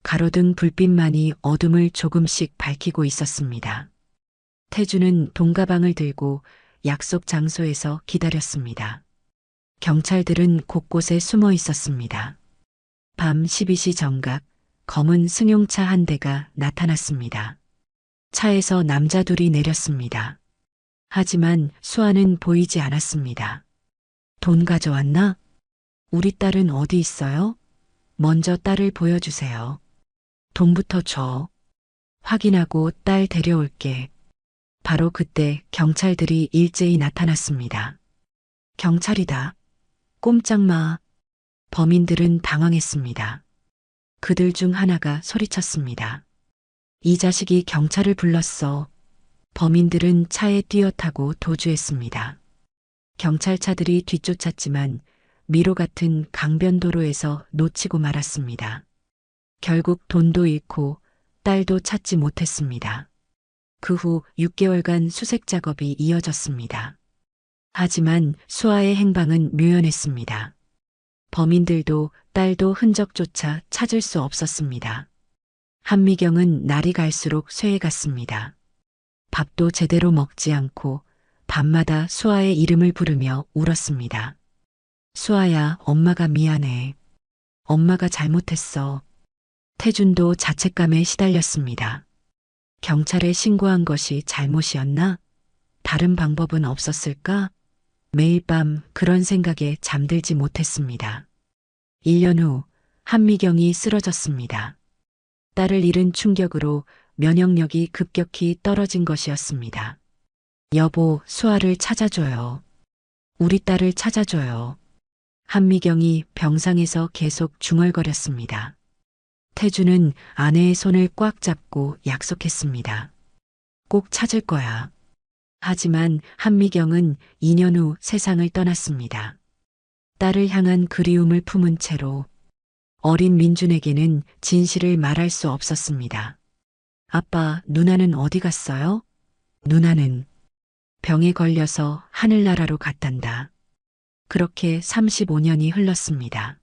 [SPEAKER 1] 가로등 불빛만이 어둠을 조금씩 밝히고 있었습니다. 태준은 돈가방을 들고 약속 장소에서 기다렸습니다. 경찰들은 곳곳에 숨어 있었습니다. 밤 12시 정각 검은 승용차 한 대가 나타났습니다. 차에서 남자 둘이 내렸습니다. 하지만 수아는 보이지 않았습니다. 돈 가져왔나? 우리 딸은 어디 있어요? 먼저 딸을 보여주세요. 돈부터 줘. 확인하고 딸 데려올게. 바로 그때 경찰들이 일제히 나타났습니다. 경찰이다. 꼼짝 마. 범인들은 당황했습니다. 그들 중 하나가 소리쳤습니다. 이 자식이 경찰을 불렀어. 범인들은 차에 뛰어타고 도주했습니다. 경찰차들이 뒤쫓았지만 미로 같은 강변도로에서 놓치고 말았습니다. 결국 돈도 잃고 딸도 찾지 못했습니다. 그 후 6개월간 수색 작업이 이어졌습니다. 하지만 수아의 행방은 묘연했습니다. 범인들도 딸도 흔적조차 찾을 수 없었습니다. 한미경은 날이 갈수록 쇠해갔습니다. 밥도 제대로 먹지 않고 밤마다 수아의 이름을 부르며 울었습니다. 수아야, 엄마가 미안해. 엄마가 잘못했어. 태준도 자책감에 시달렸습니다. 경찰에 신고한 것이 잘못이었나? 다른 방법은 없었을까? 매일 밤 그런 생각에 잠들지 못했습니다. 1년 후 한미경이 쓰러졌습니다. 딸을 잃은 충격으로 면역력이 급격히 떨어진 것이었습니다. 여보, 수아를 찾아줘요. 우리 딸을 찾아줘요. 한미경이 병상에서 계속 중얼거렸습니다. 태준은 아내의 손을 꽉 잡고 약속했습니다. 꼭 찾을 거야. 하지만 한미경은 2년 후 세상을 떠났습니다. 딸을 향한 그리움을 품은 채로 어린 민준에게는 진실을 말할 수 없었습니다. 아빠, 누나는 어디 갔어요? 누나는 병에 걸려서 하늘나라로 갔단다. 그렇게 35년이 흘렀습니다.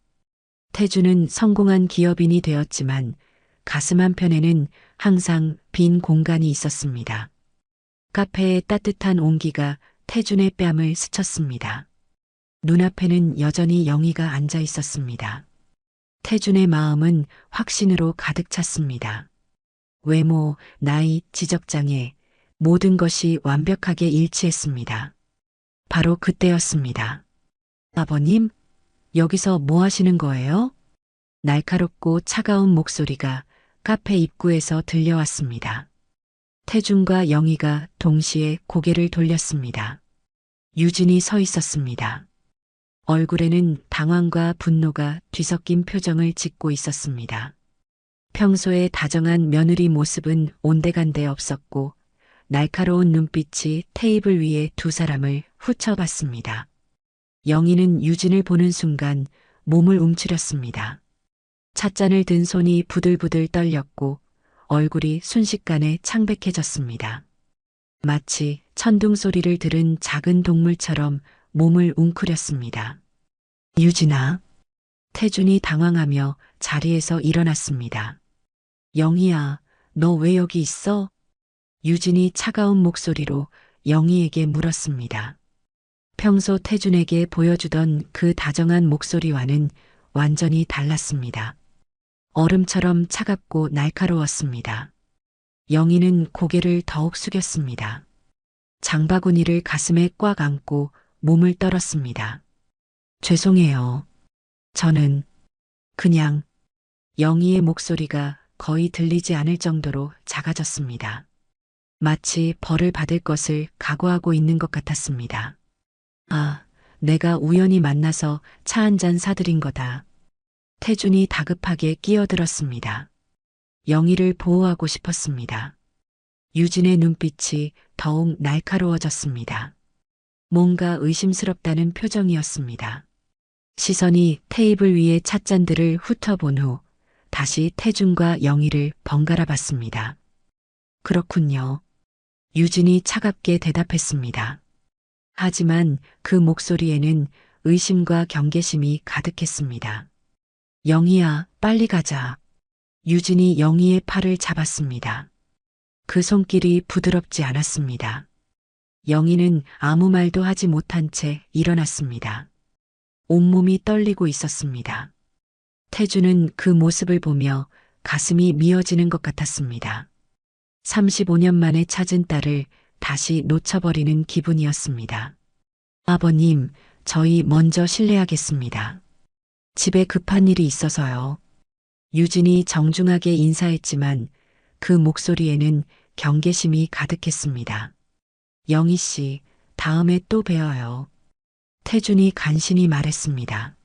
[SPEAKER 1] 태준은 성공한 기업인이 되었지만 가슴 한편에는 항상 빈 공간이 있었습니다. 카페의 따뜻한 온기가 태준의 뺨을 스쳤습니다. 눈앞에는 여전히 영희가 앉아 있었습니다. 태준의 마음은 확신으로 가득 찼습니다. 외모, 나이, 지적장애, 모든 것이 완벽하게 일치했습니다. 바로 그때였습니다. 아버님, 여기서 뭐 하시는 거예요? 날카롭고 차가운 목소리가 카페 입구에서 들려왔습니다. 태준과 영희가 동시에 고개를 돌렸습니다. 유진이 서 있었습니다. 얼굴에는 당황과 분노가 뒤섞인 표정을 짓고 있었습니다. 평소에 다정한 며느리 모습은 온데간데 없었고 날카로운 눈빛이 테이블 위에 두 사람을 훑어봤습니다. 영희는 유진을 보는 순간 몸을 움츠렸습니다. 찻잔을 든 손이 부들부들 떨렸고 얼굴이 순식간에 창백해졌습니다. 마치 천둥 소리를 들은 작은 동물처럼 몸을 웅크렸습니다. 유진아. 태준이 당황하며 자리에서 일어났습니다. 영희야, 너 왜 여기 있어? 유진이 차가운 목소리로 영희에게 물었습니다. 평소 태준에게 보여주던 그 다정한 목소리와는 완전히 달랐습니다. 얼음처럼 차갑고 날카로웠습니다. 영희는 고개를 더욱 숙였습니다. 장바구니를 가슴에 꽉 안고 몸을 떨었습니다. 죄송해요. 저는 그냥 영희의 목소리가 거의 들리지 않을 정도로 작아졌습니다. 마치 벌을 받을 것을 각오하고 있는 것 같았습니다. 아, 내가 우연히 만나서 차 한 잔 사드린 거다. 태준이 다급하게 끼어들었습니다. 영희를 보호하고 싶었습니다. 유진의 눈빛이 더욱 날카로워졌습니다. 뭔가 의심스럽다는 표정이었습니다. 시선이 테이블 위의 찻잔들을 훑어본 후 다시 태준과 영희를 번갈아 봤습니다. 그렇군요. 유진이 차갑게 대답했습니다. 하지만 그 목소리에는 의심과 경계심이 가득했습니다. 영희야, 빨리 가자. 유진이 영희의 팔을 잡았습니다. 그 손길이 부드럽지 않았습니다. 영희는 아무 말도 하지 못한 채 일어났습니다. 온몸이 떨리고 있었습니다. 태준은 그 모습을 보며 가슴이 미어지는 것 같았습니다. 35년 만에 찾은 딸을 다시 놓쳐버리는 기분이었습니다. 아버님, 저희 먼저 실례하겠습니다. 집에 급한 일이 있어서요. 유진이 정중하게 인사했지만 그 목소리에는 경계심이 가득했습니다. 영희 씨, 다음에 또 봬요. 태준이 간신히 말했습니다.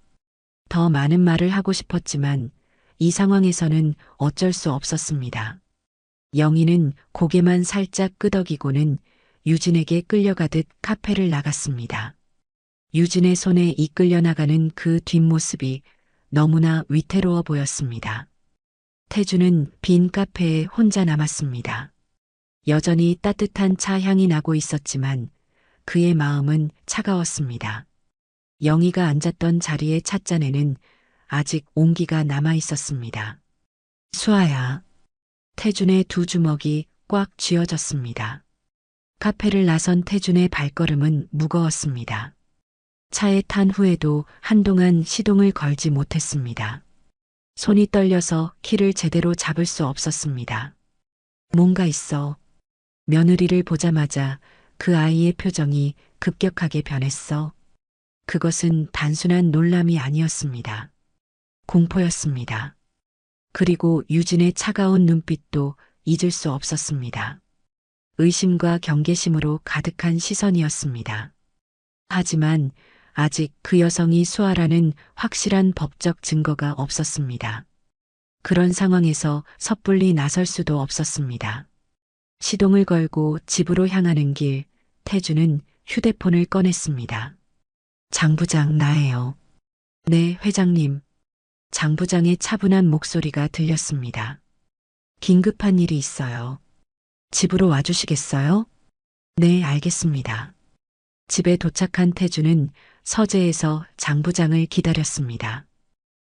[SPEAKER 1] 더 많은 말을 하고 싶었지만 이 상황에서는 어쩔 수 없었습니다. 영희는 고개만 살짝 끄덕이고는 유진에게 끌려가듯 카페를 나갔습니다. 유진의 손에 이끌려 나가는 그 뒷모습이 너무나 위태로워 보였습니다. 태준은 빈 카페에 혼자 남았습니다. 여전히 따뜻한 차 향이 나고 있었지만 그의 마음은 차가웠습니다. 영희가 앉았던 자리의 찻잔에는 아직 온기가 남아 있었습니다. 수아야. 태준의 두 주먹이 꽉 쥐어졌습니다. 카페를 나선 태준의 발걸음은 무거웠습니다. 차에 탄 후에도 한동안 시동을 걸지 못했습니다. 손이 떨려서 키를 제대로 잡을 수 없었습니다. 뭔가 있어. 며느리를 보자마자 그 아이의 표정이 급격하게 변했어. 그것은 단순한 놀람이 아니었습니다. 공포였습니다. 그리고 유진의 차가운 눈빛도 잊을 수 없었습니다. 의심과 경계심으로 가득한 시선이었습니다. 하지만 아직 그 여성이 수아라는 확실한 법적 증거가 없었습니다. 그런 상황에서 섣불리 나설 수도 없었습니다. 시동을 걸고 집으로 향하는 길, 태준은 휴대폰을 꺼냈습니다. 장 부장 나예요. 네, 회장님. 장 부장의 차분한 목소리가 들렸습니다. 긴급한 일이 있어요. 집으로 와주시겠어요? 네, 알겠습니다. 집에 도착한 태준은 서재에서 장 부장을 기다렸습니다.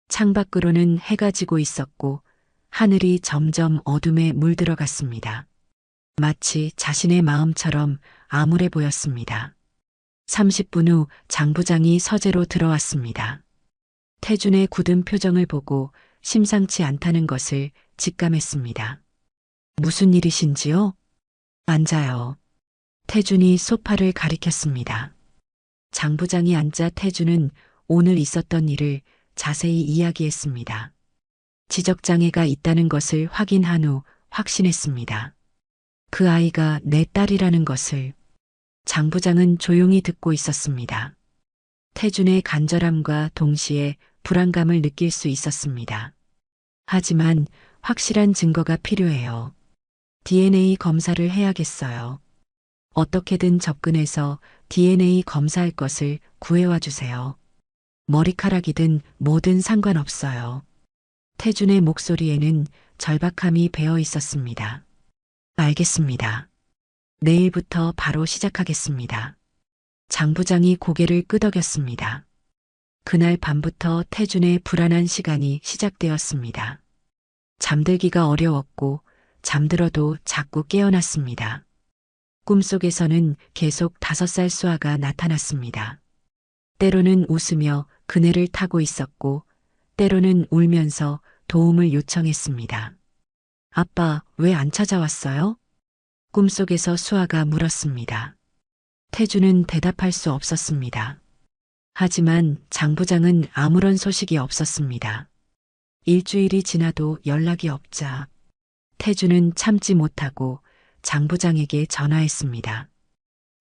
[SPEAKER 1] 창밖으로는 해가 지고 있었고 하늘이 점점 어둠에 물들어갔습니다. 마치 자신의 마음처럼 암울해 보였습니다. 30분 후 장 부장이 서재로 들어왔습니다. 태준의 굳은 표정을 보고 심상치 않다는 것을 직감했습니다. 무슨 일이신지요? 앉아요. 태준이 소파를 가리켰습니다. 장 부장이 앉자 태준은 오늘 있었던 일을 자세히 이야기했습니다. 지적장애가 있다는 것을 확인한 후 확신했습니다. 그 아이가 내 딸이라는 것을. 장 부장은 조용히 듣고 있었습니다. 태준의 간절함과 동시에 불안감을 느낄 수 있었습니다. 하지만 확실한 증거가 필요해요. DNA 검사를 해야겠어요. 어떻게든 접근해서 DNA 검사할 것을 구해와 주세요. 머리카락이든 뭐든 상관없어요. 태준의 목소리에는 절박함이 배어 있었습니다. 알겠습니다. 내일부터 바로 시작하겠습니다. 장 부장이 고개를 끄덕였습니다. 그날 밤부터 태준의 불안한 시간이 시작되었습니다. 잠들기가 어려웠고 잠들어도 자꾸 깨어났습니다. 꿈속에서는 계속 5살 수아가 나타났습니다. 때로는 웃으며 그네를 타고 있었고 때로는 울면서 도움을 요청했습니다. 아빠, 왜 안 찾아왔어요? 꿈속에서 수아가 물었습니다. 태주는 대답할 수 없었습니다. 하지만 장 부장은 아무런 소식이 없었습니다. 일주일이 지나도 연락이 없자 태주는 참지 못하고 장 부장에게 전화했습니다.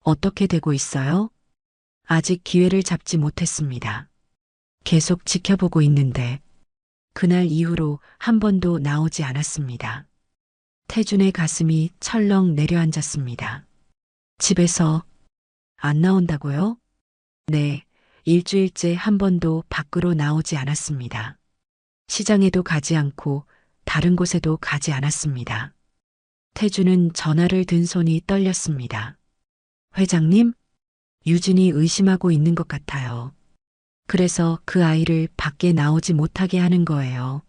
[SPEAKER 1] 어떻게 되고 있어요? 아직 기회를 잡지 못했습니다. 계속 지켜보고 있는데 그날 이후로 한 번도 나오지 않았습니다. 태준의 가슴이 철렁 내려앉았습니다. 집에서 안 나온다고요? 네, 일주일째 한 번도 밖으로 나오지 않았습니다. 시장에도 가지 않고 다른 곳에도 가지 않았습니다. 태준은 전화를 든 손이 떨렸습니다. 회장님? 유진이 의심하고 있는 것 같아요. 그래서 그 아이를 밖에 나오지 못하게 하는 거예요.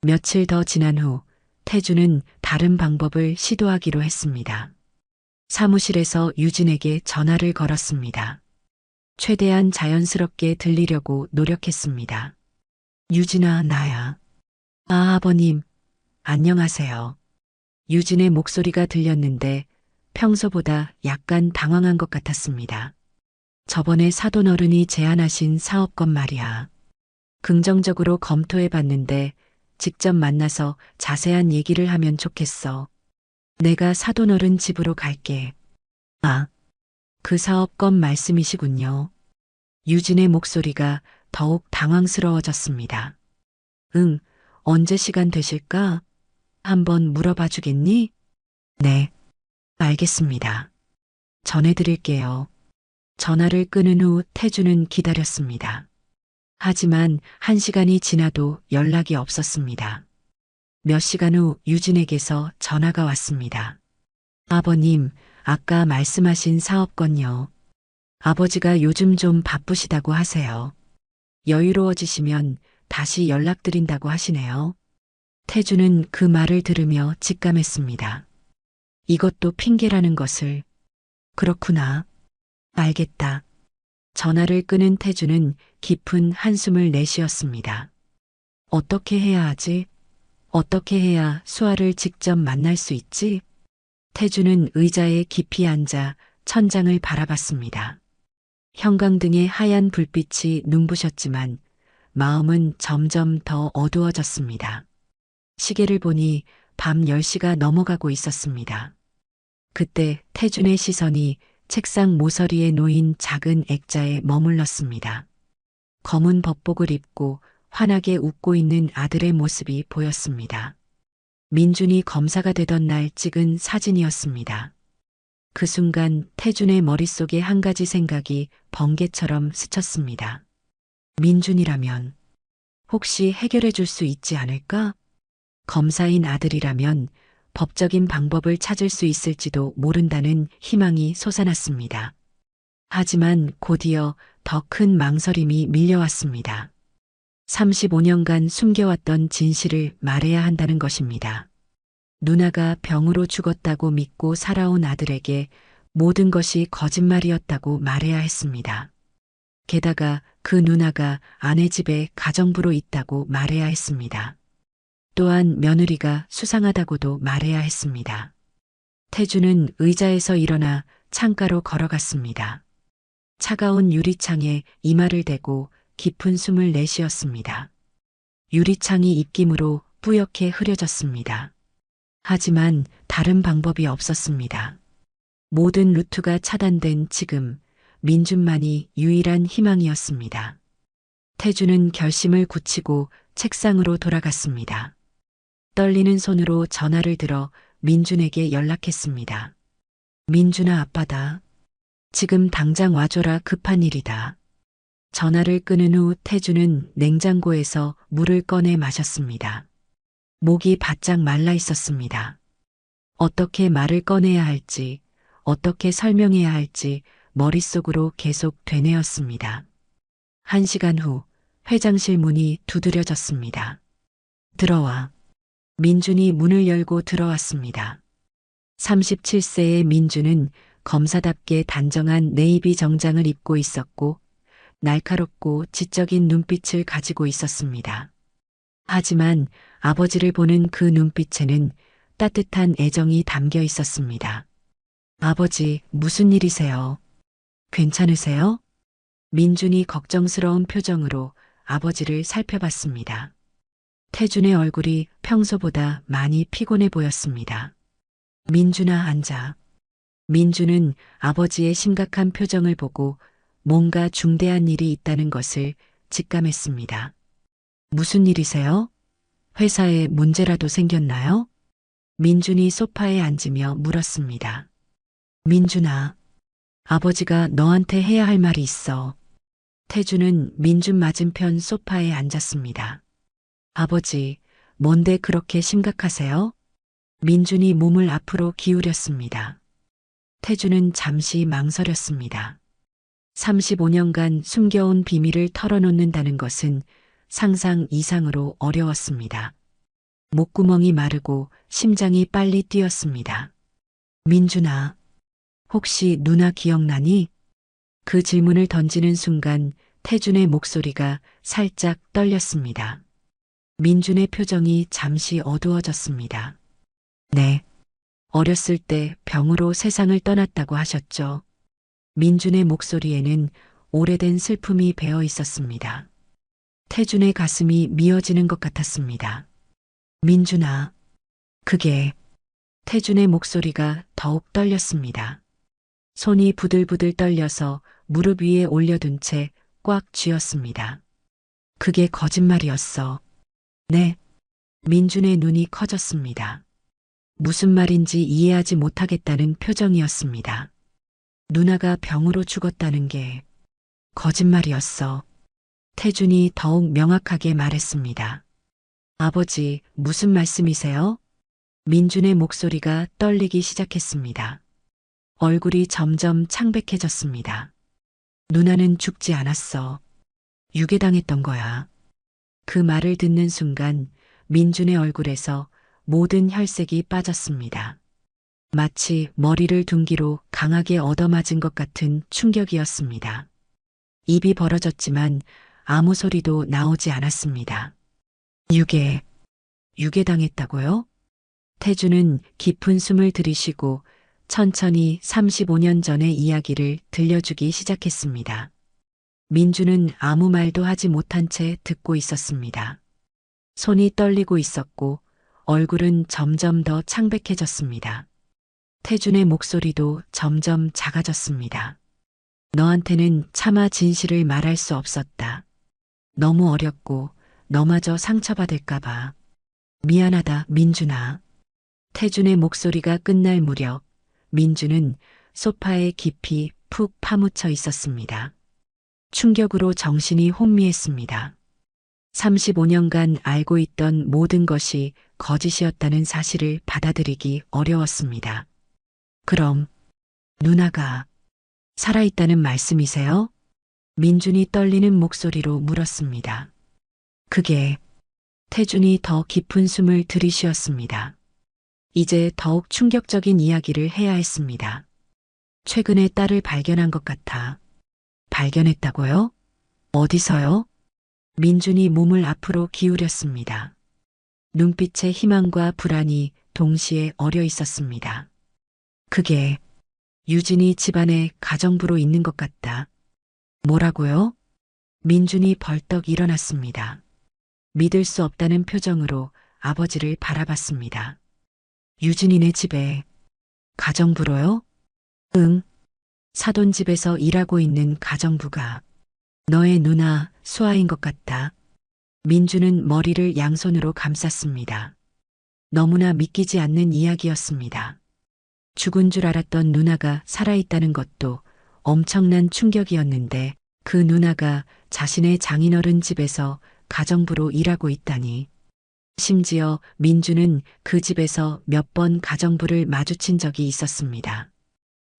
[SPEAKER 1] 며칠 더 지난 후 태준은 다른 방법을 시도하기로 했습니다. 사무실에서 유진에게 전화를 걸었습니다. 최대한 자연스럽게 들리려고 노력했습니다. 유진아, 나야. 아, 아버님, 안녕하세요. 유진의 목소리가 들렸는데 평소보다 약간 당황한 것 같았습니다. 저번에 사돈 어른이 제안하신 사업건 말이야. 긍정적으로 검토해 봤는데 직접 만나서 자세한 얘기를 하면 좋겠어. 내가 사돈 어른 집으로 갈게. 아, 그 사업건 말씀이시군요. 유진의 목소리가 더욱 당황스러워졌습니다. 응, 언제 시간 되실까? 한번 물어봐 주겠니? 네, 알겠습니다. 전해드릴게요. 전화를 끊은 후 태주는 기다렸습니다. 하지만 1시간이 지나도 연락이 없었습니다. 몇 시간 후 유진에게서 전화가 왔습니다. 아버님, 아까 말씀하신 사업건요. 아버지가 요즘 좀 바쁘시다고 하세요. 여유로워지시면 다시 연락드린다고 하시네요. 태주는 그 말을 들으며 직감했습니다. 이것도 핑계라는 것을. 그렇구나. 알겠다. 전화를 끊은 태주는 깊은 한숨을 내쉬었습니다. 어떻게 해야 하지? 어떻게 해야 수아를 직접 만날 수 있지? 태주는 의자에 깊이 앉아 천장을 바라봤습니다. 형광등의 하얀 불빛이 눈부셨지만 마음은 점점 더 어두워졌습니다. 시계를 보니 밤 10시가 넘어가고 있었습니다. 그때 태준의 시선이 책상 모서리에 놓인 작은 액자에 머물렀습니다. 검은 법복을 입고 환하게 웃고 있는 아들의 모습이 보였습니다. 민준이 검사가 되던 날 찍은 사진이었습니다. 그 순간 태준의 머릿속에 한 가지 생각이 번개처럼 스쳤습니다. 민준이라면 혹시 해결해 줄 수 있지 않을까? 검사인 아들이라면 법적인 방법을 찾을 수 있을지도 모른다는 희망이 솟아났습니다. 하지만 곧이어 더 큰 망설임이 밀려왔습니다. 35년간 숨겨왔던 진실을 말해야 한다는 것입니다. 누나가 병으로 죽었다고 믿고 살아온 아들에게 모든 것이 거짓말이었다고 말해야 했습니다. 게다가 그 누나가 아내 집에 가정부로 있다고 말해야 했습니다. 또한 며느리가 수상하다고도 말해야 했습니다. 태주는 의자에서 일어나 창가로 걸어갔습니다. 차가운 유리창에 이마를 대고 깊은 숨을 내쉬었습니다. 유리창이 입김으로 뿌옇게 흐려졌습니다. 하지만 다른 방법이 없었습니다. 모든 루트가 차단된 지금 민준만이 유일한 희망이었습니다. 태주는 결심을 굳히고 책상으로 돌아갔습니다. 떨리는 손으로 전화를 들어 민준에게 연락했습니다. 민준아, 아빠다. 지금 당장 와줘라. 급한 일이다. 전화를 끊은 후 태주는 냉장고에서 물을 꺼내 마셨습니다. 목이 바짝 말라 있었습니다. 어떻게 말을 꺼내야 할지, 어떻게 설명해야 할지 머릿속으로 계속 되뇌었습니다. 1시간 후 회장실 문이 두드려졌습니다. 들어와. 민준이 문을 열고 들어왔습니다. 37세의 민준은 검사답게 단정한 네이비 정장을 입고 있었고 날카롭고 지적인 눈빛을 가지고 있었습니다. 하지만 아버지를 보는 그 눈빛에는 따뜻한 애정이 담겨 있었습니다. 아버지, 무슨 일이세요? 괜찮으세요? 민준이 걱정스러운 표정으로 아버지를 살펴봤습니다. 태준의 얼굴이 평소보다 많이 피곤해 보였습니다. 민준아, 앉아. 민준은 아버지의 심각한 표정을 보고 뭔가 중대한 일이 있다는 것을 직감했습니다. 무슨 일이세요? 회사에 문제라도 생겼나요? 민준이 소파에 앉으며 물었습니다. 민준아, 아버지가 너한테 해야 할 말이 있어. 태주는 민준 맞은편 소파에 앉았습니다. 아버지, 뭔데 그렇게 심각하세요? 민준이 몸을 앞으로 기울였습니다. 태주는 잠시 망설였습니다. 35년간 숨겨온 비밀을 털어놓는다는 것은 상상 이상으로 어려웠습니다. 목구멍이 마르고 심장이 빨리 뛰었습니다. 민준아, 혹시 누나 기억나니? 그 질문을 던지는 순간 태준의 목소리가 살짝 떨렸습니다. 민준의 표정이 잠시 어두워졌습니다. 네. 어렸을 때 병으로 세상을 떠났다고 하셨죠. 민준의 목소리에는 오래된 슬픔이 배어 있었습니다. 태준의 가슴이 미어지는 것 같았습니다. 민준아, 그게... 태준의 목소리가 더욱 떨렸습니다. 손이 부들부들 떨려서 무릎 위에 올려둔 채 꽉 쥐었습니다. 그게 거짓말이었어. 네. 민준의 눈이 커졌습니다. 무슨 말인지 이해하지 못하겠다는 표정이었습니다. 누나가 병으로 죽었다는 게 거짓말이었어. 태준이 더욱 명확하게 말했습니다. 아버지, 무슨 말씀이세요? 민준의 목소리가 떨리기 시작했습니다. 얼굴이 점점 창백해졌습니다. 누나는 죽지 않았어. 유괴당했던 거야. 그 말을 듣는 순간 민준의 얼굴에서 모든 혈색이 빠졌습니다. 마치 머리를 둔기로 강하게 얻어맞은 것 같은 충격이었습니다. 입이 벌어졌지만 아무 소리도 나오지 않았습니다. 유괴당했다고요? 태주는 깊은 숨을 들이쉬고 천천히 35년 전의 이야기를 들려주기 시작했습니다. 민주는 아무 말도 하지 못한 채 듣고 있었습니다. 손이 떨리고 있었고 얼굴은 점점 더 창백해졌습니다. 태준의 목소리도 점점 작아졌습니다. 너한테는 차마 진실을 말할 수 없었다. 너무 어렸고 너마저 상처받을까봐. 미안하다, 민준아. 태준의 목소리가 끝날 무렵 민준은 소파에 깊이 푹 파묻혀 있었습니다. 충격으로 정신이 혼미했습니다. 35년간 알고 있던 모든 것이 거짓이었다는 사실을 받아들이기 어려웠습니다. 그럼 누나가 살아있다는 말씀이세요? 민준이 떨리는 목소리로 물었습니다. 그게... 태준이 더 깊은 숨을 들이쉬었습니다. 이제 더욱 충격적인 이야기를 해야 했습니다. 최근에 딸을 발견한 것 같아. 발견했다고요? 어디서요? 민준이 몸을 앞으로 기울였습니다. 눈빛에 희망과 불안이 동시에 어려 있었습니다. 그게 유진이 집안에 가정부로 있는 것 같다. 뭐라고요? 민준이 벌떡 일어났습니다. 믿을 수 없다는 표정으로 아버지를 바라봤습니다. 유진이네 집에 가정부로요? 응. 사돈집에서 일하고 있는 가정부가 너의 누나 수아인 것 같다. 민주는 머리를 양손으로 감쌌습니다. 너무나 믿기지 않는 이야기였습니다. 죽은 줄 알았던 누나가 살아있다는 것도 엄청난 충격이었는데 그 누나가 자신의 장인어른 집에서 가정부로 일하고 있다니. 심지어 민주는 그 집에서 몇 번 가정부를 마주친 적이 있었습니다.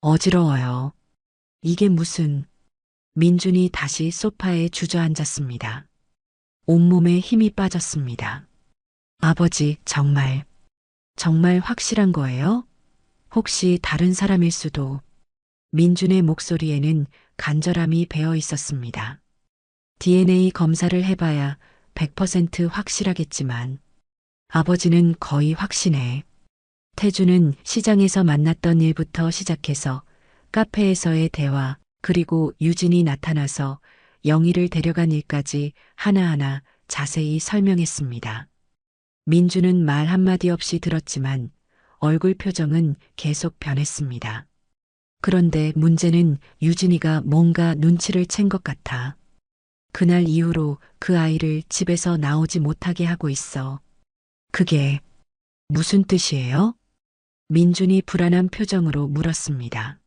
[SPEAKER 1] 어지러워요. 이게 무슨... 민준이 다시 소파에 주저앉았습니다. 온몸에 힘이 빠졌습니다. 아버지, 정말 확실한 거예요? 혹시 다른 사람일 수도... 민준의 목소리에는 간절함이 배어 있었습니다. DNA 검사를 해봐야 100% 확실하겠지만 아버지는 거의 확신해. 태주는 시장에서 만났던 일부터 시작해서 카페에서의 대화, 그리고 유진이 나타나서 영희를 데려간 일까지 하나하나 자세히 설명했습니다. 민주는 말 한마디 없이 들었지만 얼굴 표정은 계속 변했습니다. 그런데 문제는 유진이가 뭔가 눈치를 챈 것 같아. 그날 이후로 그 아이를 집에서 나오지 못하게 하고 있어. 그게 무슨 뜻이에요? 민준이 불안한 표정으로 물었습니다.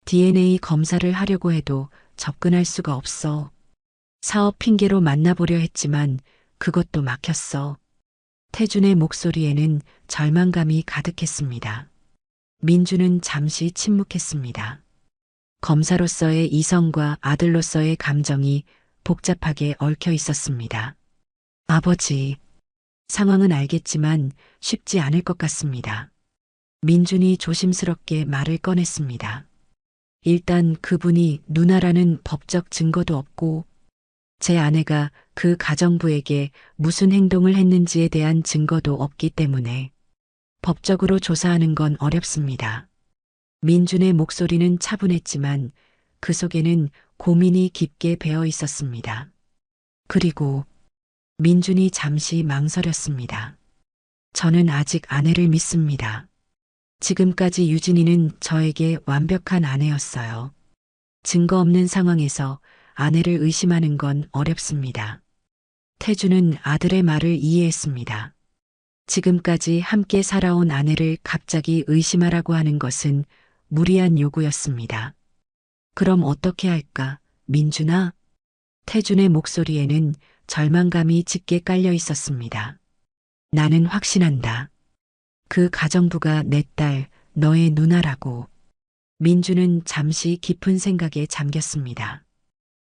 [SPEAKER 1] DNA 검사를 하려고 해도 접근할 수가 없어. 사업 핑계로 만나보려 했지만 그것도 막혔어. 태준의 목소리에는 절망감이 가득했습니다. 민주는 잠시 침묵했습니다. 검사로서의 이성과 아들로서의 감정이 복잡하게 얽혀 있었습니다. 아버지, 상황은 알겠지만 쉽지 않을 것 같습니다. 민준이 조심스럽게 말을 꺼냈습니다. 일단 그분이 누나라는 법적 증거도 없고 제 아내가 그 가정부에게 무슨 행동을 했는지에 대한 증거도 없기 때문에 법적으로 조사하는 건 어렵습니다. 민준의 목소리는 차분했지만 그 속에는 고민이 깊게 배어 있었습니다. 그리고 민준이 잠시 망설였습니다. 저는 아직 아내를 믿습니다. 지금까지 유진이는 저에게 완벽한 아내였어요. 증거 없는 상황에서 아내를 의심하는 건 어렵습니다. 태주는 아들의 말을 이해했습니다. 지금까지 함께 살아온 아내를 갑자기 의심하라고 하는 것은 무리한 요구였습니다. 그럼 어떻게 할까, 민준아? 태준의 목소리에는 절망감이 짙게 깔려 있었습니다. 나는 확신한다. 그 가정부가 내 딸, 너의 누나라고. 민주는 잠시 깊은 생각에 잠겼습니다.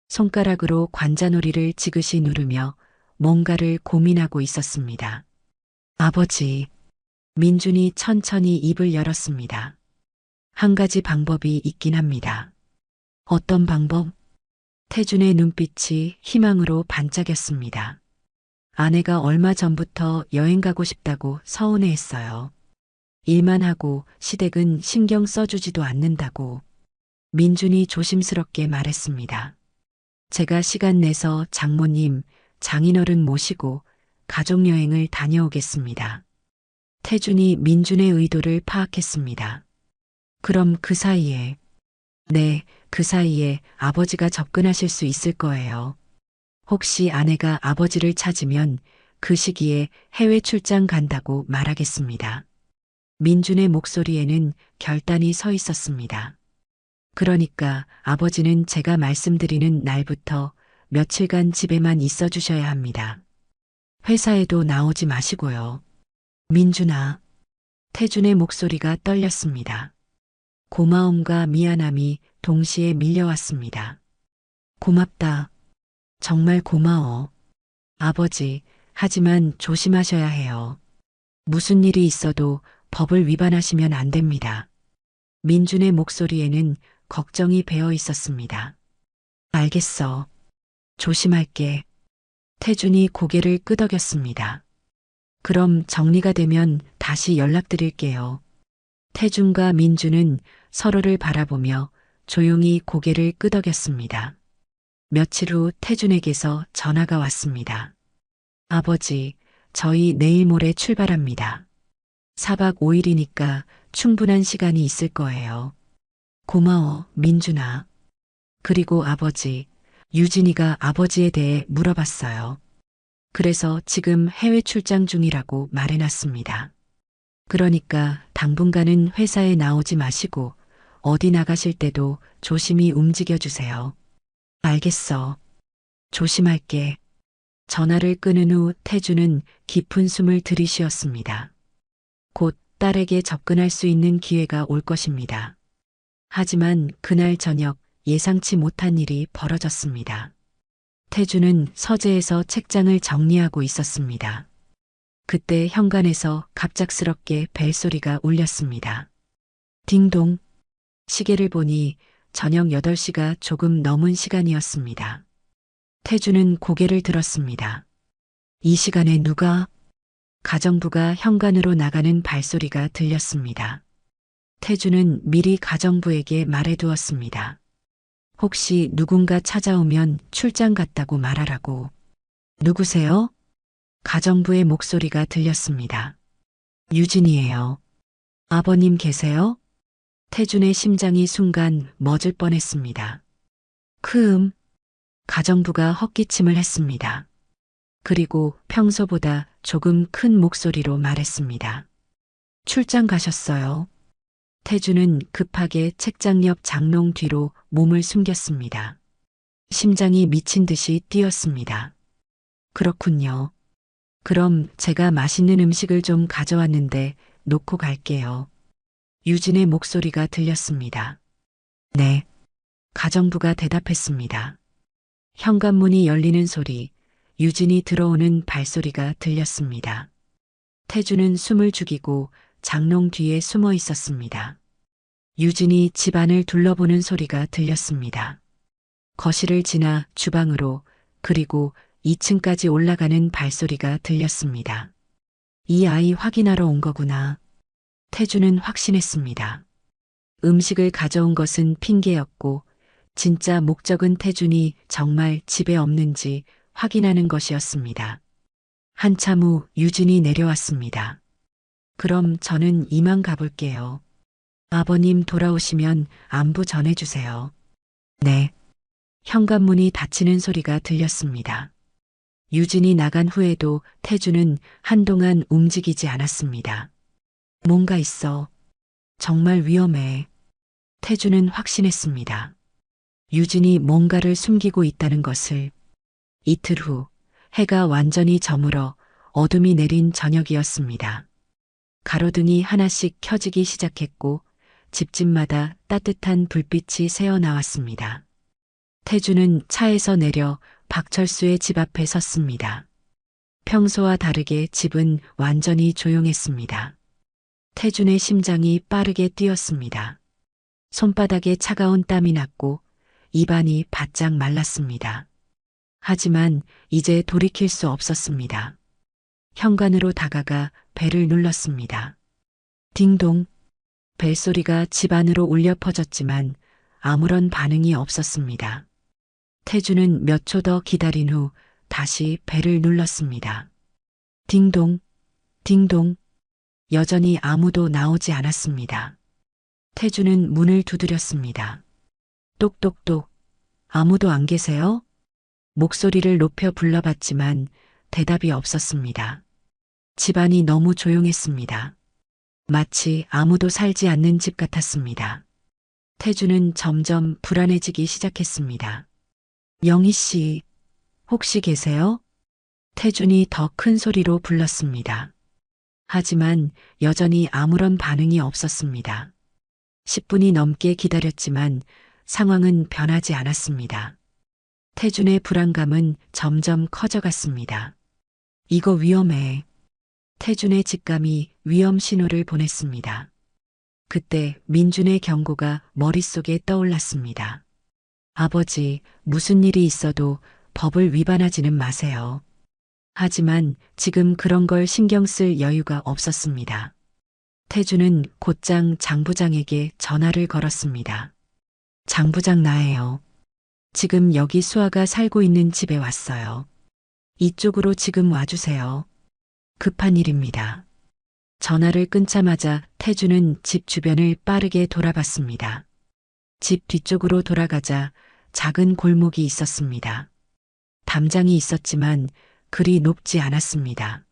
[SPEAKER 1] 손가락으로 관자놀이를 지그시 누르며 뭔가를 고민하고 있었습니다. 아버지, 민준이 천천히 입을 열었습니다. 한 가지 방법이 있긴 합니다. 어떤 방법? 태준의 눈빛이 희망으로 반짝였습니다. 아내가 얼마 전부터 여행 가고 싶다고 서운해했어요. 일만 하고 시댁은 신경 써주지도 않는다고. 민준이 조심스럽게 말했습니다. 제가 시간 내서 장모님, 장인어른 모시고 가족여행을 다녀오겠습니다. 태준이 민준의 의도를 파악했습니다. 그럼 그 사이에, 네, 그 사이에 아버지가 접근하실 수 있을 거예요. 혹시 아내가 아버지를 찾으면 그 시기에 해외 출장 간다고 말하겠습니다. 민준의 목소리에는 결단이 서 있었습니다. 그러니까 아버지는 제가 말씀드리는 날부터 며칠간 집에만 있어 주셔야 합니다. 회사에도 나오지 마시고요. 민준아. 태준의 목소리가 떨렸습니다. 고마움과 미안함이 동시에 밀려왔습니다. 고맙다. 정말 고마워. 아버지, 하지만 조심하셔야 해요. 무슨 일이 있어도 법을 위반하시면 안 됩니다. 민준의 목소리에는 걱정이 배어 있었습니다. 알겠어. 조심할게. 태준이 고개를 끄덕였습니다. 그럼 정리가 되면 다시 연락드릴게요. 태준과 민준은 서로를 바라보며 조용히 고개를 끄덕였습니다. 며칠 후 태준에게서 전화가 왔습니다. 아버지, 저희 내일 모레 출발합니다. 4박 5일이니까 충분한 시간이 있을 거예요. 고마워, 민준아. 그리고 아버지, 유진이가 아버지에 대해 물어봤어요. 그래서 지금 해외 출장 중이라고 말해놨습니다. 그러니까 당분간은 회사에 나오지 마시고 어디 나가실 때도 조심히 움직여 주세요. 알겠어. 조심할게. 전화를 끊은 후 태주는 깊은 숨을 들이쉬었습니다. 곧 딸에게 접근할 수 있는 기회가 올 것입니다. 하지만 그날 저녁 예상치 못한 일이 벌어졌습니다. 태주는 서재에서 책장을 정리하고 있었습니다. 그때 현관에서 갑작스럽게 벨소리가 울렸습니다. 딩동. 시계를 보니 저녁 8시가 조금 넘은 시간이었습니다. 태주는 고개를 들었습니다. 이 시간에 누가? 가정부가 현관으로 나가는 발소리가 들렸습니다. 태주는 미리 가정부에게 말해두었습니다. 혹시 누군가 찾아오면 출장 갔다고 말하라고. 누구세요? 가정부의 목소리가 들렸습니다. 유진이에요. 아버님 계세요? 태준의 심장이 순간 멎을 뻔했습니다. 가정부가 헛기침을 했습니다. 그리고 평소보다 조금 큰 목소리로 말했습니다. 출장 가셨어요. 태주는 급하게 책장 옆 장롱 뒤로 몸을 숨겼습니다. 심장이 미친 듯이 뛰었습니다. 그렇군요. 그럼 제가 맛있는 음식을 좀 가져왔는데 놓고 갈게요. 유진의 목소리가 들렸습니다. 네. 가정부가 대답했습니다. 현관문이 열리는 소리, 유진이 들어오는 발소리가 들렸습니다. 태주는 숨을 죽이고 장롱 뒤에 숨어 있었습니다. 유진이 집안을 둘러보는 소리가 들렸습니다. 거실을 지나 주방으로 그리고 2층까지 올라가는 발소리가 들렸습니다. 이 아이 확인하러 온 거구나. 태주는 확신했습니다. 음식을 가져온 것은 핑계였고 진짜 목적은 태준이 정말 집에 없는지 확인하는 것이었습니다. 한참 후 유진이 내려왔습니다. 그럼 저는 이만 가볼게요. 아버님 돌아오시면 안부 전해주세요. 네. 현관문이 닫히는 소리가 들렸습니다. 유진이 나간 후에도 태주는 한동안 움직이지 않았습니다. 뭔가 있어. 정말 위험해. 태주는 확신했습니다. 유진이 뭔가를 숨기고 있다는 것을. 이틀 후 해가 완전히 저물어 어둠이 내린 저녁이었습니다. 가로등이 하나씩 켜지기 시작했고 집집마다 따뜻한 불빛이 새어나왔습니다. 태주는 차에서 내려 박철수의 집 앞에 섰습니다. 평소와 다르게 집은 완전히 조용했습니다. 태준의 심장이 빠르게 뛰었습니다. 손바닥에 차가운 땀이 났고 입안이 바짝 말랐습니다. 하지만 이제 돌이킬 수 없었습니다. 현관으로 다가가 벨을 눌렀습니다. 딩동. 벨소리가 집 안으로 울려 퍼졌지만 아무런 반응이 없었습니다. 태주는 몇 초 더 기다린 후 다시 벨을 눌렀습니다. 딩동, 딩동. 여전히 아무도 나오지 않았습니다. 태주는 문을 두드렸습니다. 똑똑똑. 아무도 안 계세요? 목소리를 높여 불러봤지만 대답이 없었습니다. 집안이 너무 조용했습니다. 마치 아무도 살지 않는 집 같았습니다. 태주는 점점 불안해지기 시작했습니다. 영희 씨, 혹시 계세요? 태준이 더 큰 소리로 불렀습니다. 하지만 여전히 아무런 반응이 없었습니다. 10분이 넘게 기다렸지만 상황은 변하지 않았습니다. 태준의 불안감은 점점 커져갔습니다. 이거 위험해. 태준의 직감이 위험 신호를 보냈습니다. 그때 민준의 경고가 머릿속에 떠올랐습니다. 아버지, 무슨 일이 있어도 법을 위반하지는 마세요. 하지만 지금 그런 걸 신경 쓸 여유가 없었습니다. 태주는 곧장 장부장에게 전화를 걸었습니다. 장부장 나예요. 지금 여기 수아가 살고 있는 집에 왔어요. 이쪽으로 지금 와주세요. 급한 일입니다. 전화를 끊자마자 태주는 집 주변을 빠르게 돌아봤습니다. 집 뒤쪽으로 돌아가자 작은 골목이 있었습니다. 담장이 있었지만 그리 높지 않았습니다.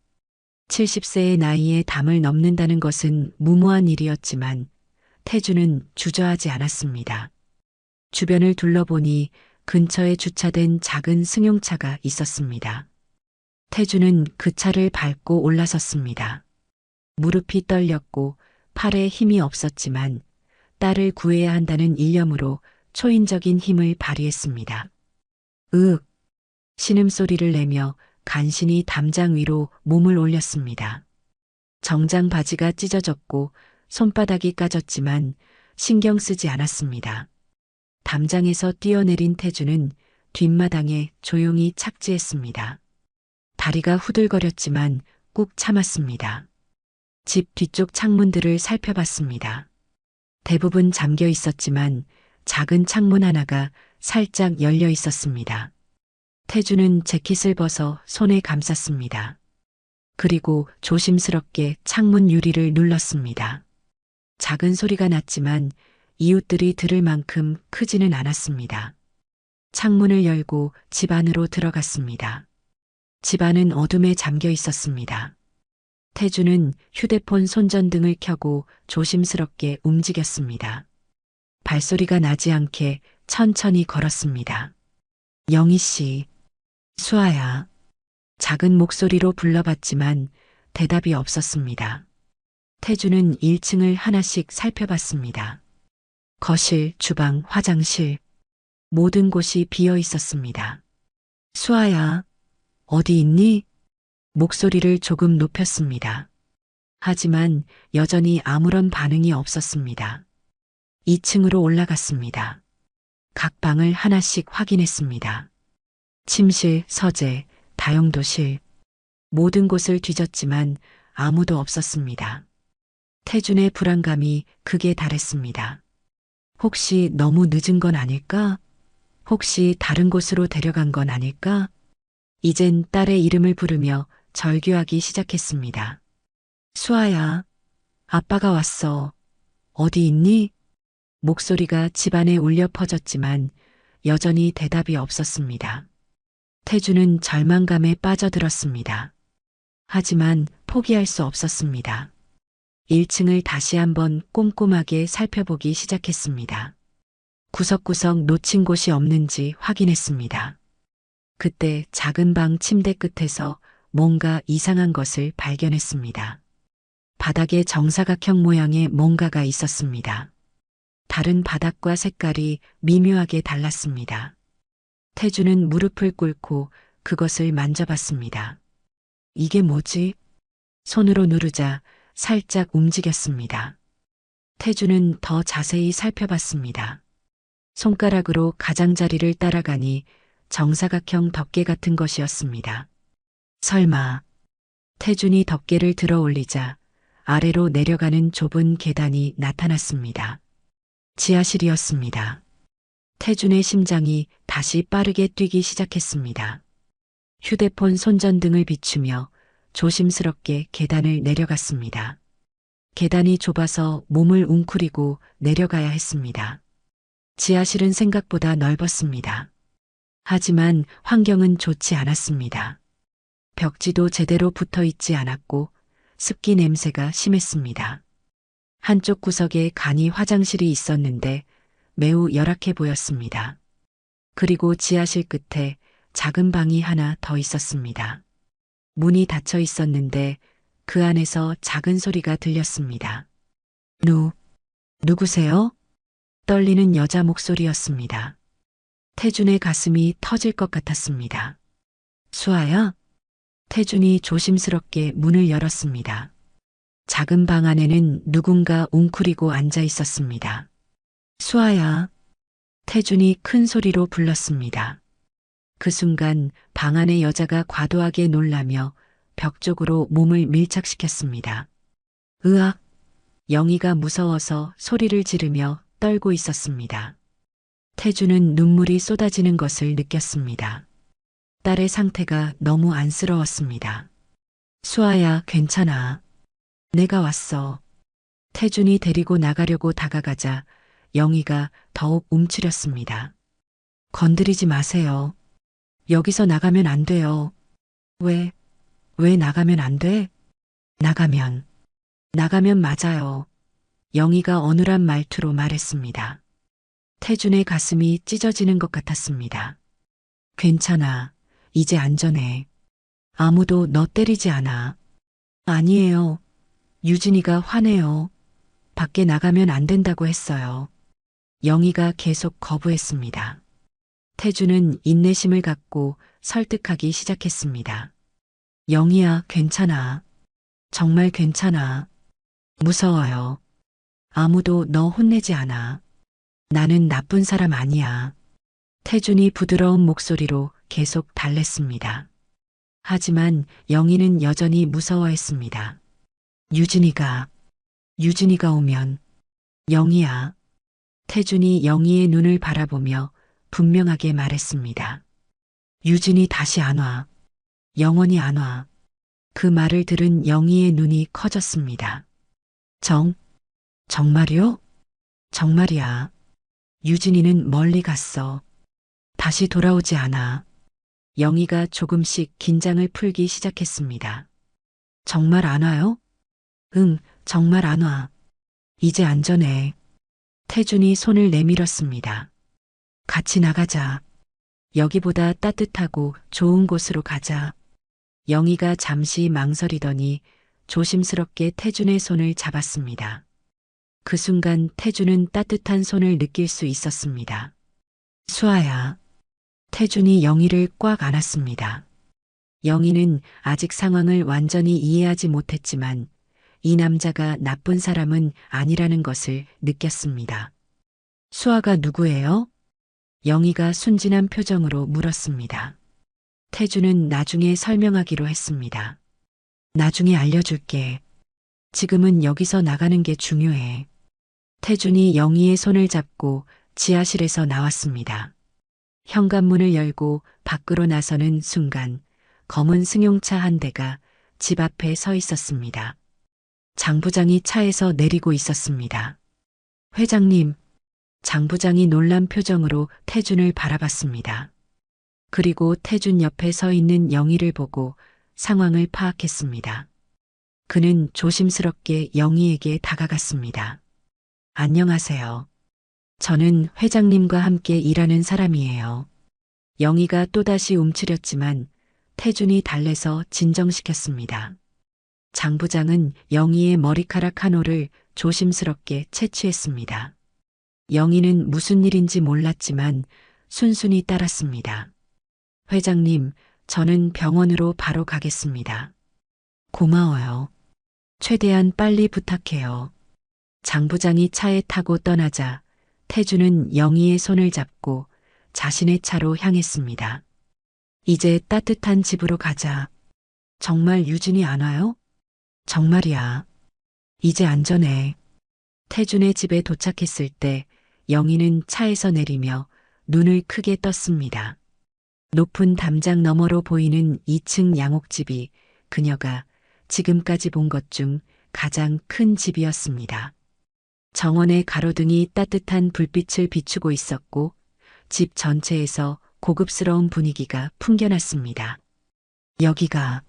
[SPEAKER 1] 70세의 나이에 담을 넘는다는 것은 무모한 일이었지만 태주는 주저하지 않았습니다. 주변을 둘러보니 근처에 주차된 작은 승용차가 있었습니다. 태주는 그 차를 밟고 올라섰습니다. 무릎이 떨렸고 팔에 힘이 없었지만 딸을 구해야 한다는 일념으로 초인적인 힘을 발휘했습니다. 으윽! 신음소리를 내며 간신히 담장 위로 몸을 올렸습니다. 정장 바지가 찢어졌고 손바닥이 까졌지만 신경 쓰지 않았습니다. 담장에서 뛰어내린 태주는 뒷마당에 조용히 착지했습니다. 다리가 후들거렸지만 꾹 참았습니다. 집 뒤쪽 창문들을 살펴봤습니다. 대부분 잠겨 있었지만 작은 창문 하나가 살짝 열려 있었습니다. 태주는 재킷을 벗어 손에 감쌌습니다. 그리고 조심스럽게 창문 유리를 눌렀습니다. 작은 소리가 났지만 이웃들이 들을 만큼 크지는 않았습니다. 창문을 열고 집 안으로 들어갔습니다. 집 안은 어둠에 잠겨 있었습니다. 태주는 휴대폰 손전등을 켜고 조심스럽게 움직였습니다. 발소리가 나지 않게 천천히 걸었습니다. 영희 씨, 수아야. 작은 목소리로 불러봤지만 대답이 없었습니다. 태주는 1층을 하나씩 살펴봤습니다. 거실, 주방, 화장실, 모든 곳이 비어 있었습니다. 수아야, 어디 있니? 목소리를 조금 높였습니다. 하지만 여전히 아무런 반응이 없었습니다. 2층으로 올라갔습니다. 각 방을 하나씩 확인했습니다. 침실, 서재, 다용도실, 모든 곳을 뒤졌지만 아무도 없었습니다. 태준의 불안감이 극에 달했습니다. 혹시 너무 늦은 건 아닐까? 혹시 다른 곳으로 데려간 건 아닐까? 이젠 딸의 이름을 부르며 절규하기 시작했습니다. 수아야, 아빠가 왔어. 어디 있니? 목소리가 집안에 울려 퍼졌지만 여전히 대답이 없었습니다. 태주는 절망감에 빠져들었습니다. 하지만 포기할 수 없었습니다. 1층을 다시 한번 꼼꼼하게 살펴보기 시작했습니다. 구석구석 놓친 곳이 없는지 확인했습니다. 그때 작은 방 침대 끝에서 뭔가 이상한 것을 발견했습니다. 바닥에 정사각형 모양의 뭔가가 있었습니다. 다른 바닥과 색깔이 미묘하게 달랐습니다. 태주는 무릎을 꿇고 그것을 만져봤습니다. 이게 뭐지? 손으로 누르자 살짝 움직였습니다. 태주는 더 자세히 살펴봤습니다. 손가락으로 가장자리를 따라가니 정사각형 덮개 같은 것이었습니다. 설마. 태준이 덮개를 들어 올리자 아래로 내려가는 좁은 계단이 나타났습니다. 지하실이었습니다. 태준의 심장이 다시 빠르게 뛰기 시작했습니다. 휴대폰 손전등을 비추며 조심스럽게 계단을 내려갔습니다. 계단이 좁아서 몸을 웅크리고 내려가야 했습니다. 지하실은 생각보다 넓었습니다. 하지만 환경은 좋지 않았습니다. 벽지도 제대로 붙어 있지 않았고 습기 냄새가 심했습니다. 한쪽 구석에 간이 화장실이 있었는데 매우 열악해 보였습니다. 그리고 지하실 끝에 작은 방이 하나 더 있었습니다. 문이 닫혀 있었는데 그 안에서 작은 소리가 들렸습니다. 누구세요? 떨리는 여자 목소리였습니다. 태준의 가슴이 터질 것 같았습니다. 수아야? 태준이 조심스럽게 문을 열었습니다. 작은 방 안에는 누군가 웅크리고 앉아 있었습니다. 수아야. 태준이 큰 소리로 불렀습니다. 그 순간 방 안의 여자가 과도하게 놀라며 벽 쪽으로 몸을 밀착시켰습니다. 으악! 영희가 무서워서 소리를 지르며 떨고 있었습니다. 태주는 눈물이 쏟아지는 것을 느꼈습니다. 딸의 상태가 너무 안쓰러웠습니다. 수아야, 괜찮아. 내가 왔어. 태준이 데리고 나가려고 다가가자 영희가 더욱 움츠렸습니다. 건드리지 마세요. 여기서 나가면 안 돼요. 왜 나가면 안 돼? 나가면 맞아요. 영희가 어눌한 말투로 말했습니다. 태준의 가슴이 찢어지는 것 같았습니다. 괜찮아. 이제 안전해. 아무도 너 때리지 않아. 아니에요. 유진이가 화내요. 밖에 나가면 안 된다고 했어요. 영희가 계속 거부했습니다. 태준은 인내심을 갖고 설득하기 시작했습니다. 영희야, 괜찮아. 정말 괜찮아. 무서워요. 아무도 너 혼내지 않아. 나는 나쁜 사람 아니야. 태준이 부드러운 목소리로 계속 달랬습니다. 하지만 영희는 여전히 무서워했습니다. 유진이가 오면 영희야. 태준이 영희의 눈을 바라보며 분명하게 말했습니다. 유진이 다시 안 와. 영원히 안 와. 그 말을 들은 영희의 눈이 커졌습니다. 정말요? 정말이야. 유진이는 멀리 갔어. 다시 돌아오지 않아. 영희가 조금씩 긴장을 풀기 시작했습니다. 정말 안 와요? 응, 정말 안 와. 이제 안전해. 태준이 손을 내밀었습니다. 같이 나가자. 여기보다 따뜻하고 좋은 곳으로 가자. 영희가 잠시 망설이더니 조심스럽게 태준의 손을 잡았습니다. 그 순간 태준은 따뜻한 손을 느낄 수 있었습니다. 수아야. 태준이 영희를 꽉 안았습니다. 영희는 아직 상황을 완전히 이해하지 못했지만 이 남자가 나쁜 사람은 아니라는 것을 느꼈습니다. 수아가 누구예요? 영희가 순진한 표정으로 물었습니다. 태준은 나중에 설명하기로 했습니다. 나중에 알려줄게. 지금은 여기서 나가는 게 중요해. 태준이 영희의 손을 잡고 지하실에서 나왔습니다. 현관문을 열고 밖으로 나서는 순간 검은 승용차 한 대가 집 앞에 서 있었습니다. 장 부장이 차에서 내리고 있었습니다. 회장님, 장 부장이 놀란 표정으로 태준을 바라봤습니다. 그리고 태준 옆에 서 있는 영희를 보고 상황을 파악했습니다. 그는 조심스럽게 영희에게 다가갔습니다. 안녕하세요. 저는 회장님과 함께 일하는 사람이에요. 영희가 또다시 움츠렸지만 태준이 달래서 진정시켰습니다. 장 부장은 영희의 머리카락 한 올을 조심스럽게 채취했습니다. 영희는 무슨 일인지 몰랐지만 순순히 따랐습니다. 회장님, 저는 병원으로 바로 가겠습니다. 고마워요. 최대한 빨리 부탁해요. 장 부장이 차에 타고 떠나자 태준은 영희의 손을 잡고 자신의 차로 향했습니다. 이제 따뜻한 집으로 가자. 정말 유진이 안 와요? 정말이야. 이제 안전해. 태준의 집에 도착했을 때 영희는 차에서 내리며 눈을 크게 떴습니다. 높은 담장 너머로 보이는 2층 양옥집이 그녀가 지금까지 본 것 중 가장 큰 집이었습니다. 정원의 가로등이 따뜻한 불빛을 비추고 있었고 집 전체에서 고급스러운 분위기가 풍겨났습니다. 여기가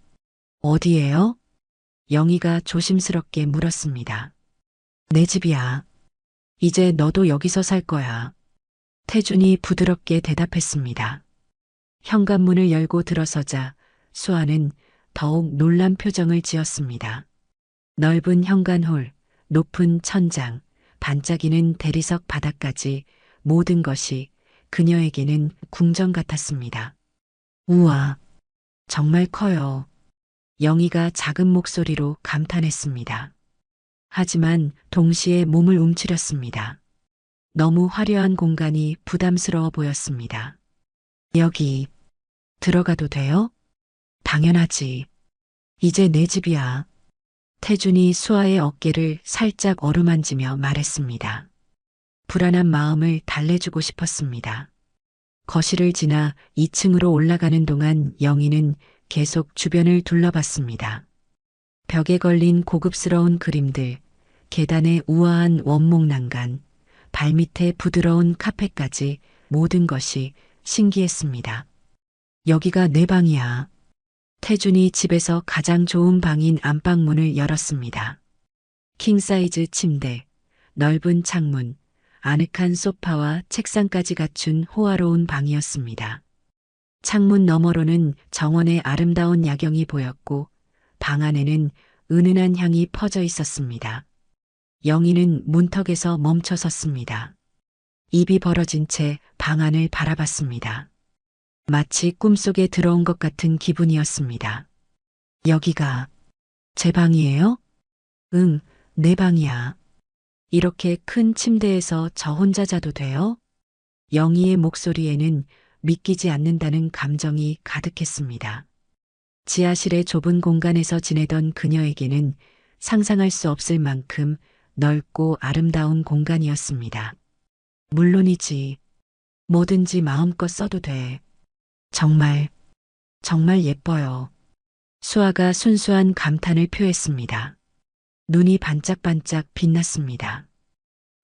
[SPEAKER 1] 어디예요? 영희가 조심스럽게 물었습니다. 내 집이야. 이제 너도 여기서 살 거야. 태준이 부드럽게 대답했습니다. 현관문을 열고 들어서자 수아는 더욱 놀란 표정을 지었습니다. 넓은 현관홀, 높은 천장, 반짝이는 대리석 바닥까지 모든 것이 그녀에게는 궁전 같았습니다. 우와, 정말 커요. 영희가 작은 목소리로 감탄했습니다. 하지만 동시에 몸을 움츠렸습니다. 너무 화려한 공간이 부담스러워 보였습니다. 여기 들어가도 돼요? 당연하지. 이제 내 집이야. 태준이 수아의 어깨를 살짝 어루만지며 말했습니다. 불안한 마음을 달래주고 싶었습니다. 거실을 지나 2층으로 올라가는 동안 영희는 계속 주변을 둘러봤습니다. 벽에 걸린 고급스러운 그림들, 계단의 우아한 원목 난간, 발밑에 부드러운 카펫까지 모든 것이 신기했습니다. 여기가 내 방이야. 태준이 집에서 가장 좋은 방인 안방문을 열었습니다. 킹사이즈 침대, 넓은 창문, 아늑한 소파와 책상까지 갖춘 호화로운 방이었습니다. 창문 너머로는 정원의 아름다운 야경이 보였고 방 안에는 은은한 향이 퍼져 있었습니다. 영희는 문턱에서 멈춰 섰습니다. 입이 벌어진 채 방 안을 바라봤습니다. 마치 꿈속에 들어온 것 같은 기분이었습니다. 여기가 제 방이에요? 응, 내 방이야. 이렇게 큰 침대에서 저 혼자 자도 돼요? 영희의 목소리에는 믿기지 않는다는 감정이 가득했습니다. 지하실의 좁은 공간에서 지내던 그녀에게는 상상할 수 없을 만큼 넓고 아름다운 공간이었습니다. 물론이지. 뭐든지 마음껏 써도 돼. 정말, 정말 예뻐요. 수아가 순수한 감탄을 표했습니다. 눈이 반짝반짝 빛났습니다.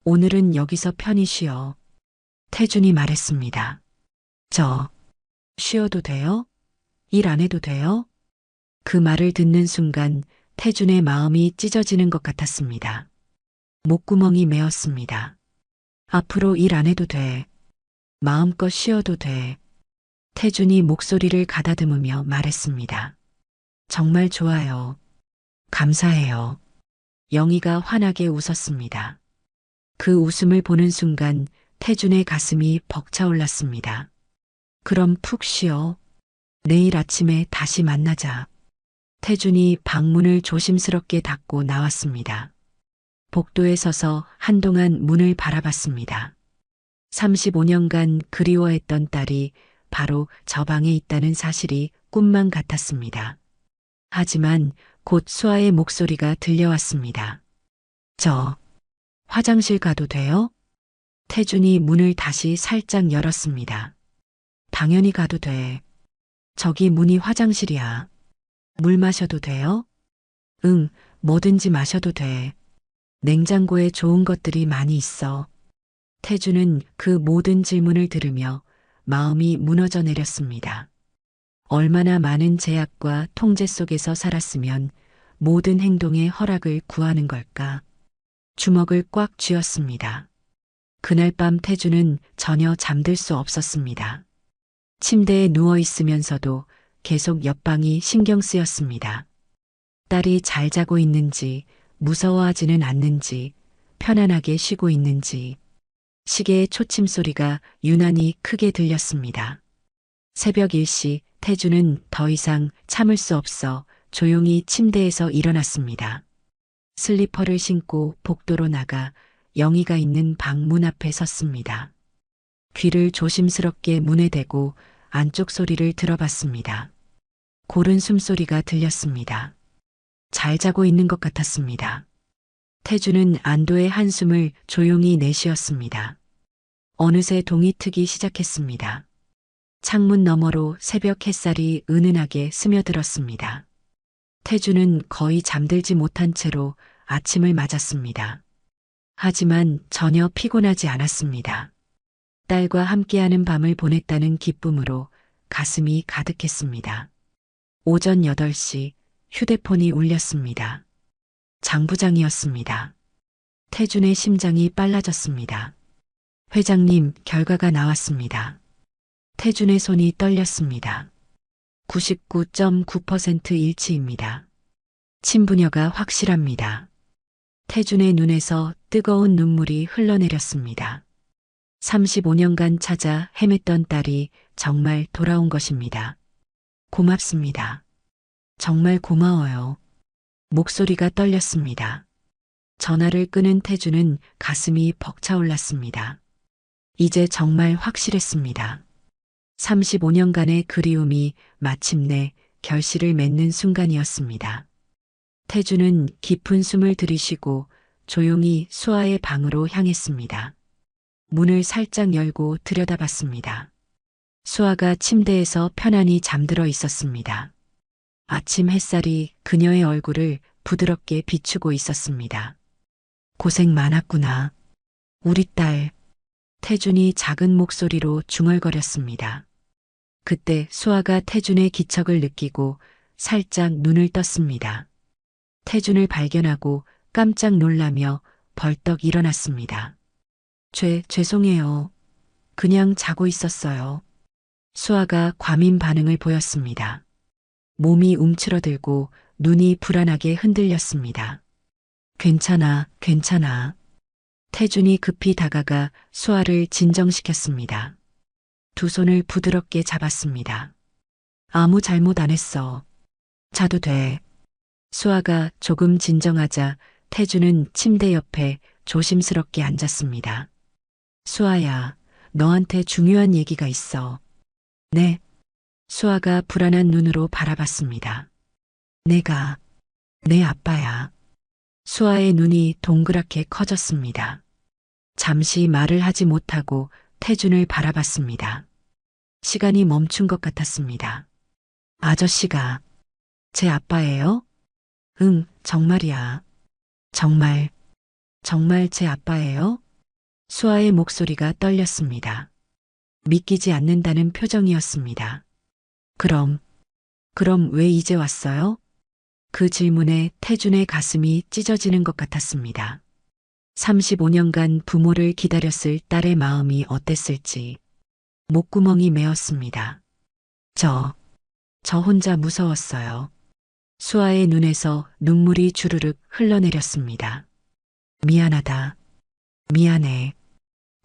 [SPEAKER 1] 오늘은 여기서 편히 쉬어. 태준이 말했습니다. 저, 쉬어도 돼요? 일 안 해도 돼요? 그 말을 듣는 순간 태준의 마음이 찢어지는 것 같았습니다. 목구멍이 메었습니다. 앞으로 일 안 해도 돼. 마음껏 쉬어도 돼. 태준이 목소리를 가다듬으며 말했습니다. 정말 좋아요. 감사해요. 영희가 환하게 웃었습니다. 그 웃음을 보는 순간 태준의 가슴이 벅차올랐습니다. 그럼 푹 쉬어. 내일 아침에 다시 만나자. 태준이 방문을 조심스럽게 닫고 나왔습니다. 복도에 서서 한동안 문을 바라봤습니다. 35년간 그리워했던 딸이 바로 저 방에 있다는 사실이 꿈만 같았습니다. 하지만 곧 수아의 목소리가 들려왔습니다. 저, 화장실 가도 돼요? 태준이 문을 다시 살짝 열었습니다. 당연히 가도 돼. 저기 문이 화장실이야. 물 마셔도 돼요? 응, 뭐든지 마셔도 돼. 냉장고에 좋은 것들이 많이 있어. 태준은 그 모든 질문을 들으며 마음이 무너져 내렸습니다. 얼마나 많은 제약과 통제 속에서 살았으면 모든 행동의 허락을 구하는 걸까? 주먹을 꽉 쥐었습니다. 그날 밤 태준은 전혀 잠들 수 없었습니다. 침대에 누워 있으면서도 계속 옆방이 신경 쓰였습니다. 딸이 잘 자고 있는지, 무서워하지는 않는지, 편안하게 쉬고 있는지, 시계의 초침 소리가 유난히 크게 들렸습니다. 새벽 1시 태준은 더 이상 참을 수 없어 조용히 침대에서 일어났습니다. 슬리퍼를 신고 복도로 나가 영희가 있는 방 문 앞에 섰습니다. 귀를 조심스럽게 문에 대고 안쪽 소리를 들어봤습니다. 고른 숨소리가 들렸습니다. 잘 자고 있는 것 같았습니다. 태준은 안도의 한숨을 조용히 내쉬었습니다. 어느새 동이 트기 시작했습니다. 창문 너머로 새벽 햇살이 은은하게 스며들었습니다. 태준은 거의 잠들지 못한 채로 아침을 맞았습니다. 하지만 전혀 피곤하지 않았습니다. 딸과 함께하는 밤을 보냈다는 기쁨으로 가슴이 가득했습니다. 오전 8시 휴대폰이 울렸습니다. 장 부장이었습니다. 태준의 심장이 빨라졌습니다. 회장님, 결과가 나왔습니다. 태준의 손이 떨렸습니다. 99.9% 일치입니다. 친부녀가 확실합니다. 태준의 눈에서 뜨거운 눈물이 흘러내렸습니다. 35년간 찾아 헤맸던 딸이 정말 돌아온 것입니다. 고맙습니다. 정말 고마워요. 목소리가 떨렸습니다. 전화를 끊은 태준은 가슴이 벅차올랐습니다. 이제 정말 확실했습니다. 35년간의 그리움이 마침내 결실을 맺는 순간이었습니다. 태준은 깊은 숨을 들이쉬고 조용히 수아의 방으로 향했습니다. 문을 살짝 열고 들여다봤습니다. 수아가 침대에서 편안히 잠들어 있었습니다. 아침 햇살이 그녀의 얼굴을 부드럽게 비추고 있었습니다. 고생 많았구나. 우리 딸. 태준이 작은 목소리로 중얼거렸습니다. 그때 수아가 태준의 기척을 느끼고 살짝 눈을 떴습니다. 태준을 발견하고 깜짝 놀라며 벌떡 일어났습니다. 죄송해요. 그냥 자고 있었어요. 수아가 과민 반응을 보였습니다. 몸이 움츠러들고 눈이 불안하게 흔들렸습니다. 괜찮아, 괜찮아. 태준이 급히 다가가 수아를 진정시켰습니다. 두 손을 부드럽게 잡았습니다. 아무 잘못 안 했어. 자도 돼. 수아가 조금 진정하자 태준은 침대 옆에 조심스럽게 앉았습니다. 수아야, 너한테 중요한 얘기가 있어. 네. 수아가 불안한 눈으로 바라봤습니다. 내가 내 아빠야. 수아의 눈이 동그랗게 커졌습니다. 잠시 말을 하지 못하고 태준을 바라봤습니다. 시간이 멈춘 것 같았습니다. 아저씨가 제 아빠예요? 응, 정말이야. 정말, 정말 제 아빠예요? 수아의 목소리가 떨렸습니다. 믿기지 않는다는 표정이었습니다. 그럼 왜 이제 왔어요? 그 질문에 태준의 가슴이 찢어지는 것 같았습니다. 35년간 부모를 기다렸을 딸의 마음이 어땠을지 목구멍이 메었습니다. 저 혼자 무서웠어요. 수아의 눈에서 눈물이 주르륵 흘러내렸습니다. 미안하다. 미안해.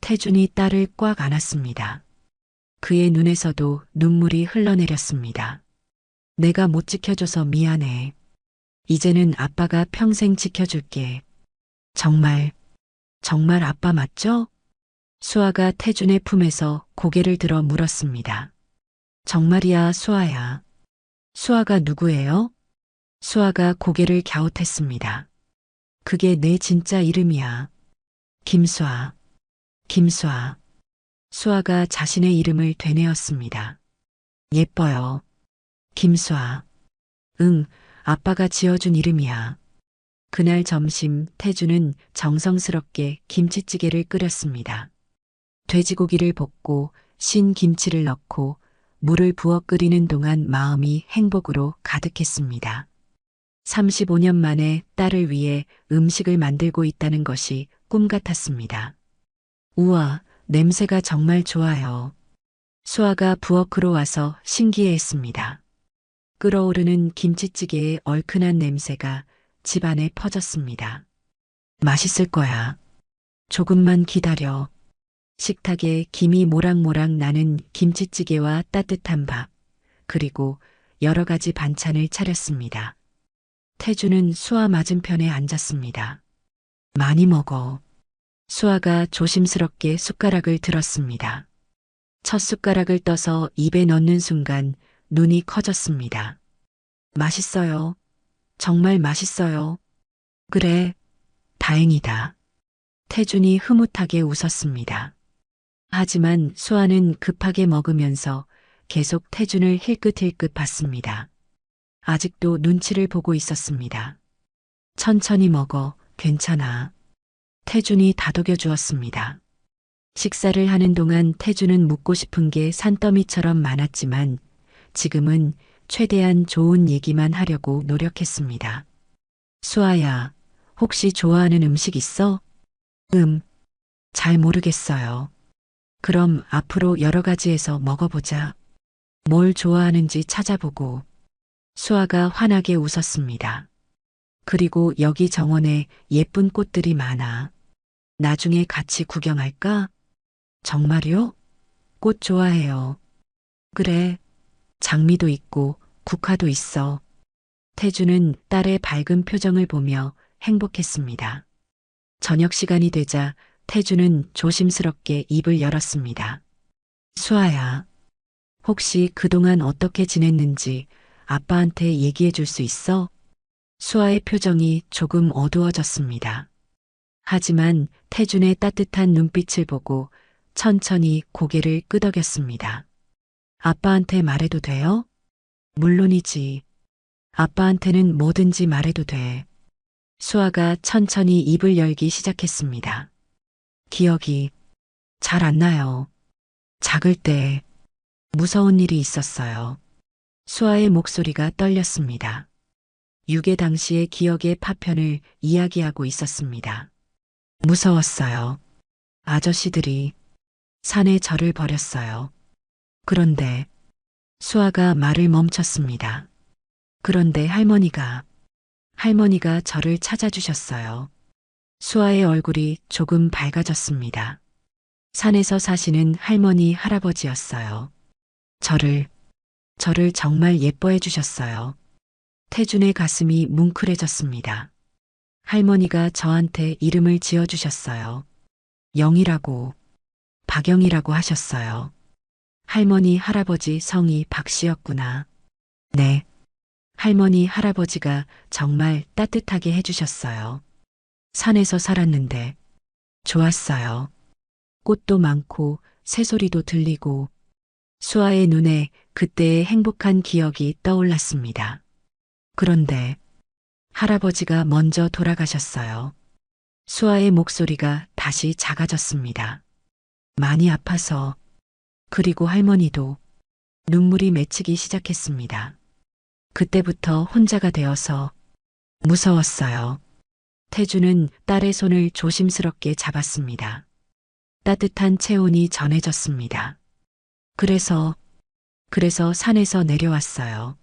[SPEAKER 1] 태준이 딸을 꽉 안았습니다. 그의 눈에서도 눈물이 흘러내렸습니다. 내가 못 지켜줘서 미안해. 이제는 아빠가 평생 지켜줄게. 정말 아빠 맞죠? 수아가 태준의 품에서 고개를 들어 물었습니다. 정말이야, 수아야. 수아가 누구예요? 수아가 고개를 갸웃했습니다. 그게 내 진짜 이름이야. 김수아. 김수아. 수아가 자신의 이름을 되뇌었습니다. 예뻐요. 김수아. 응, 아빠가 지어준 이름이야. 그날 점심 태주는 정성스럽게 김치찌개를 끓였습니다. 돼지고기를 볶고 신 김치를 넣고 물을 부어 끓이는 동안 마음이 행복으로 가득했습니다. 35년 만에 딸을 위해 음식을 만들고 있다는 것이 꿈 같았습니다. 우와, 냄새가 정말 좋아요. 수아가 부엌으로 와서 신기해했습니다. 끓어오르는 김치찌개의 얼큰한 냄새가 집안에 퍼졌습니다. 맛있을 거야. 조금만 기다려. 식탁에 김이 모락모락 나는 김치찌개와 따뜻한 밥, 그리고 여러 가지 반찬을 차렸습니다. 태주는 수아 맞은편에 앉았습니다. 많이 먹어. 수아가 조심스럽게 숟가락을 들었습니다. 첫 숟가락을 떠서 입에 넣는 순간 눈이 커졌습니다. 맛있어요. 정말 맛있어요. 그래, 다행이다. 태준이 흐뭇하게 웃었습니다. 하지만 수아는 급하게 먹으면서 계속 태준을 힐끗힐끗 봤습니다. 아직도 눈치를 보고 있었습니다. 천천히 먹어, 괜찮아. 태준이 다독여 주었습니다. 식사를 하는 동안 태준은 묻고 싶은 게 산더미처럼 많았지만 지금은 최대한 좋은 얘기만 하려고 노력했습니다. 수아야, 혹시 좋아하는 음식 있어? 잘 모르겠어요. 그럼 앞으로 여러 가지에서 먹어보자. 뭘 좋아하는지 찾아보고. 수아가 환하게 웃었습니다. 그리고 여기 정원에 예쁜 꽃들이 많아. 나중에 같이 구경할까? 정말요? 꽃 좋아해요. 그래, 장미도 있고 국화도 있어. 태주는 딸의 밝은 표정을 보며 행복했습니다. 저녁 시간이 되자 태주는 조심스럽게 입을 열었습니다. 수아야, 혹시 그동안 어떻게 지냈는지 아빠한테 얘기해 줄 수 있어? 수아의 표정이 조금 어두워졌습니다. 하지만 태준의 따뜻한 눈빛을 보고 천천히 고개를 끄덕였습니다. 아빠한테 말해도 돼요? 물론이지. 아빠한테는 뭐든지 말해도 돼. 수아가 천천히 입을 열기 시작했습니다. 기억이 잘 안 나요. 작을 때 무서운 일이 있었어요. 수아의 목소리가 떨렸습니다. 유괴 당시의 기억의 파편을 이야기하고 있었습니다. 무서웠어요. 아저씨들이 산에 저를 버렸어요. 그런데 수아가 말을 멈췄습니다. 그런데 할머니가 저를 찾아주셨어요. 수아의 얼굴이 조금 밝아졌습니다. 산에서 사시는 할머니 할아버지였어요. 저를, 저를 정말 예뻐해 주셨어요. 태준의 가슴이 뭉클해졌습니다. 할머니가 저한테 이름을 지어주셨어요. 영이라고, 박영이라고 하셨어요. 할머니 할아버지 성이 박씨였구나. 네. 할머니 할아버지가 정말 따뜻하게 해주셨어요. 산에서 살았는데 좋았어요. 꽃도 많고 새소리도 들리고 수아의 눈에 그때의 행복한 기억이 떠올랐습니다. 그런데 할아버지가 먼저 돌아가셨어요. 수아의 목소리가 다시 작아졌습니다. 많이 아파서 그리고 할머니도 눈물이 맺히기 시작했습니다. 그때부터 혼자가 되어서 무서웠어요. 태주는 딸의 손을 조심스럽게 잡았습니다. 따뜻한 체온이 전해졌습니다. 그래서 산에서 내려왔어요.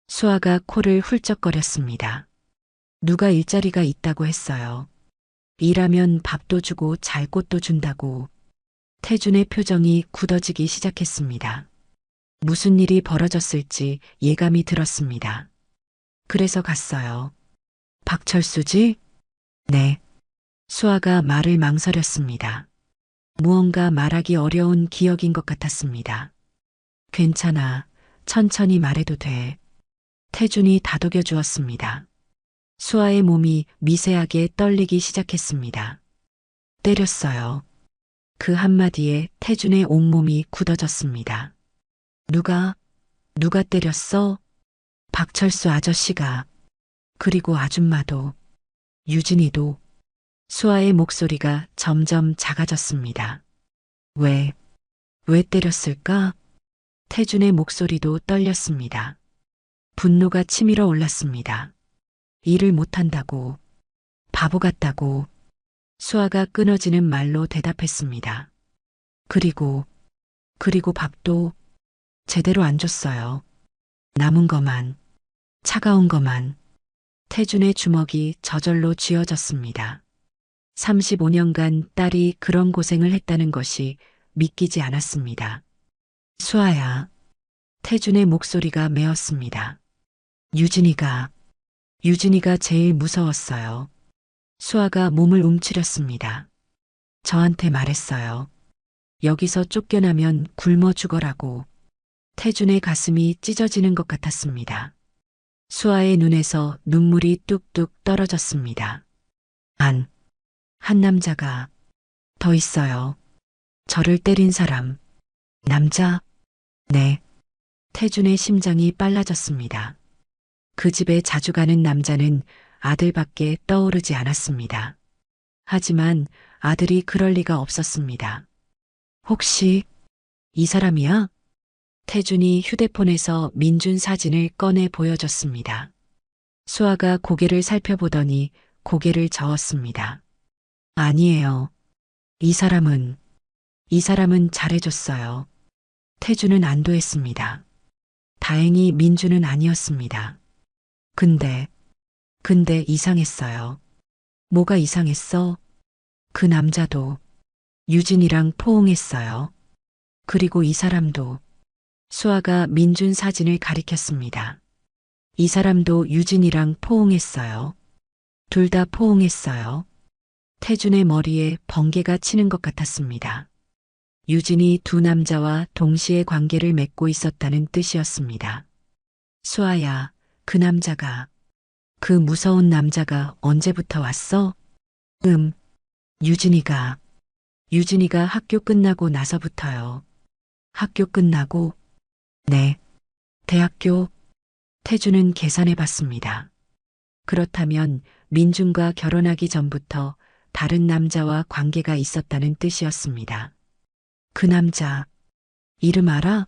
[SPEAKER 1] 수아가 코를 훌쩍거렸습니다. 누가 일자리가 있다고 했어요. 일하면 밥도 주고 잘 곳도 준다고. 태준의 표정이 굳어지기 시작했습니다. 무슨 일이 벌어졌을지 예감이 들었습니다. 그래서 갔어요. 박철수지? 네. 수아가 말을 망설였습니다. 무언가 말하기 어려운 기억인 것 같았습니다. 괜찮아. 천천히 말해도 돼. 태준이 다독여 주었습니다. 수아의 몸이 미세하게 떨리기 시작했습니다. 때렸어요. 그 한마디에 태준의 온몸이 굳어졌습니다. 누가 때렸어? 박철수 아저씨가. 그리고 아줌마도. 유진이도. 수아의 목소리가 점점 작아졌습니다. 왜 때렸을까? 태준의 목소리도 떨렸습니다. 분노가 치밀어 올랐습니다. 일을 못한다고. 바보 같다고. 수아가 끊어지는 말로 대답했습니다. 그리고 밥도 제대로 안 줬어요. 남은 거만, 차가운 거만. 태준의 주먹이 저절로 쥐어졌습니다. 35년간 딸이 그런 고생을 했다는 것이 믿기지 않았습니다. 수아야. 태준의 목소리가 메었습니다. 유진이가 제일 무서웠어요. 수아가 몸을 움츠렸습니다. 저한테 말했어요. 여기서 쫓겨나면 굶어 죽어라고. 태준의 가슴이 찢어지는 것 같았습니다. 수아의 눈에서 눈물이 뚝뚝 떨어졌습니다. 한 남자가 더 있어요. 저를 때린 사람. 남자? 네. 태준의 심장이 빨라졌습니다. 그 집에 자주 가는 남자는 아들밖에 떠오르지 않았습니다. 하지만 아들이 그럴 리가 없었습니다. 혹시 이 사람이야? 태준이 휴대폰에서 민준 사진을 꺼내 보여줬습니다. 수아가 고개를 살펴보더니 고개를 저었습니다. 아니에요. 이 사람은 잘해줬어요. 태준은 안도했습니다. 다행히 민준은 아니었습니다. 근데 이상했어요. 뭐가 이상했어? 그 남자도 유진이랑 포옹했어요. 그리고 이 사람도. 수아가 민준 사진을 가리켰습니다. 이 사람도 유진이랑 포옹했어요. 둘 다 포옹했어요. 태준의 머리에 번개가 치는 것 같았습니다. 유진이 두 남자와 동시에 관계를 맺고 있었다는 뜻이었습니다. 수아야, 그 무서운 남자가 언제부터 왔어? 유진이가 학교 끝나고 나서부터요. 학교 끝나고? 네. 대학교? 태준은 계산해 봤습니다. 그렇다면 민준과 결혼하기 전부터 다른 남자와 관계가 있었다는 뜻이었습니다. 그 남자, 이름 알아?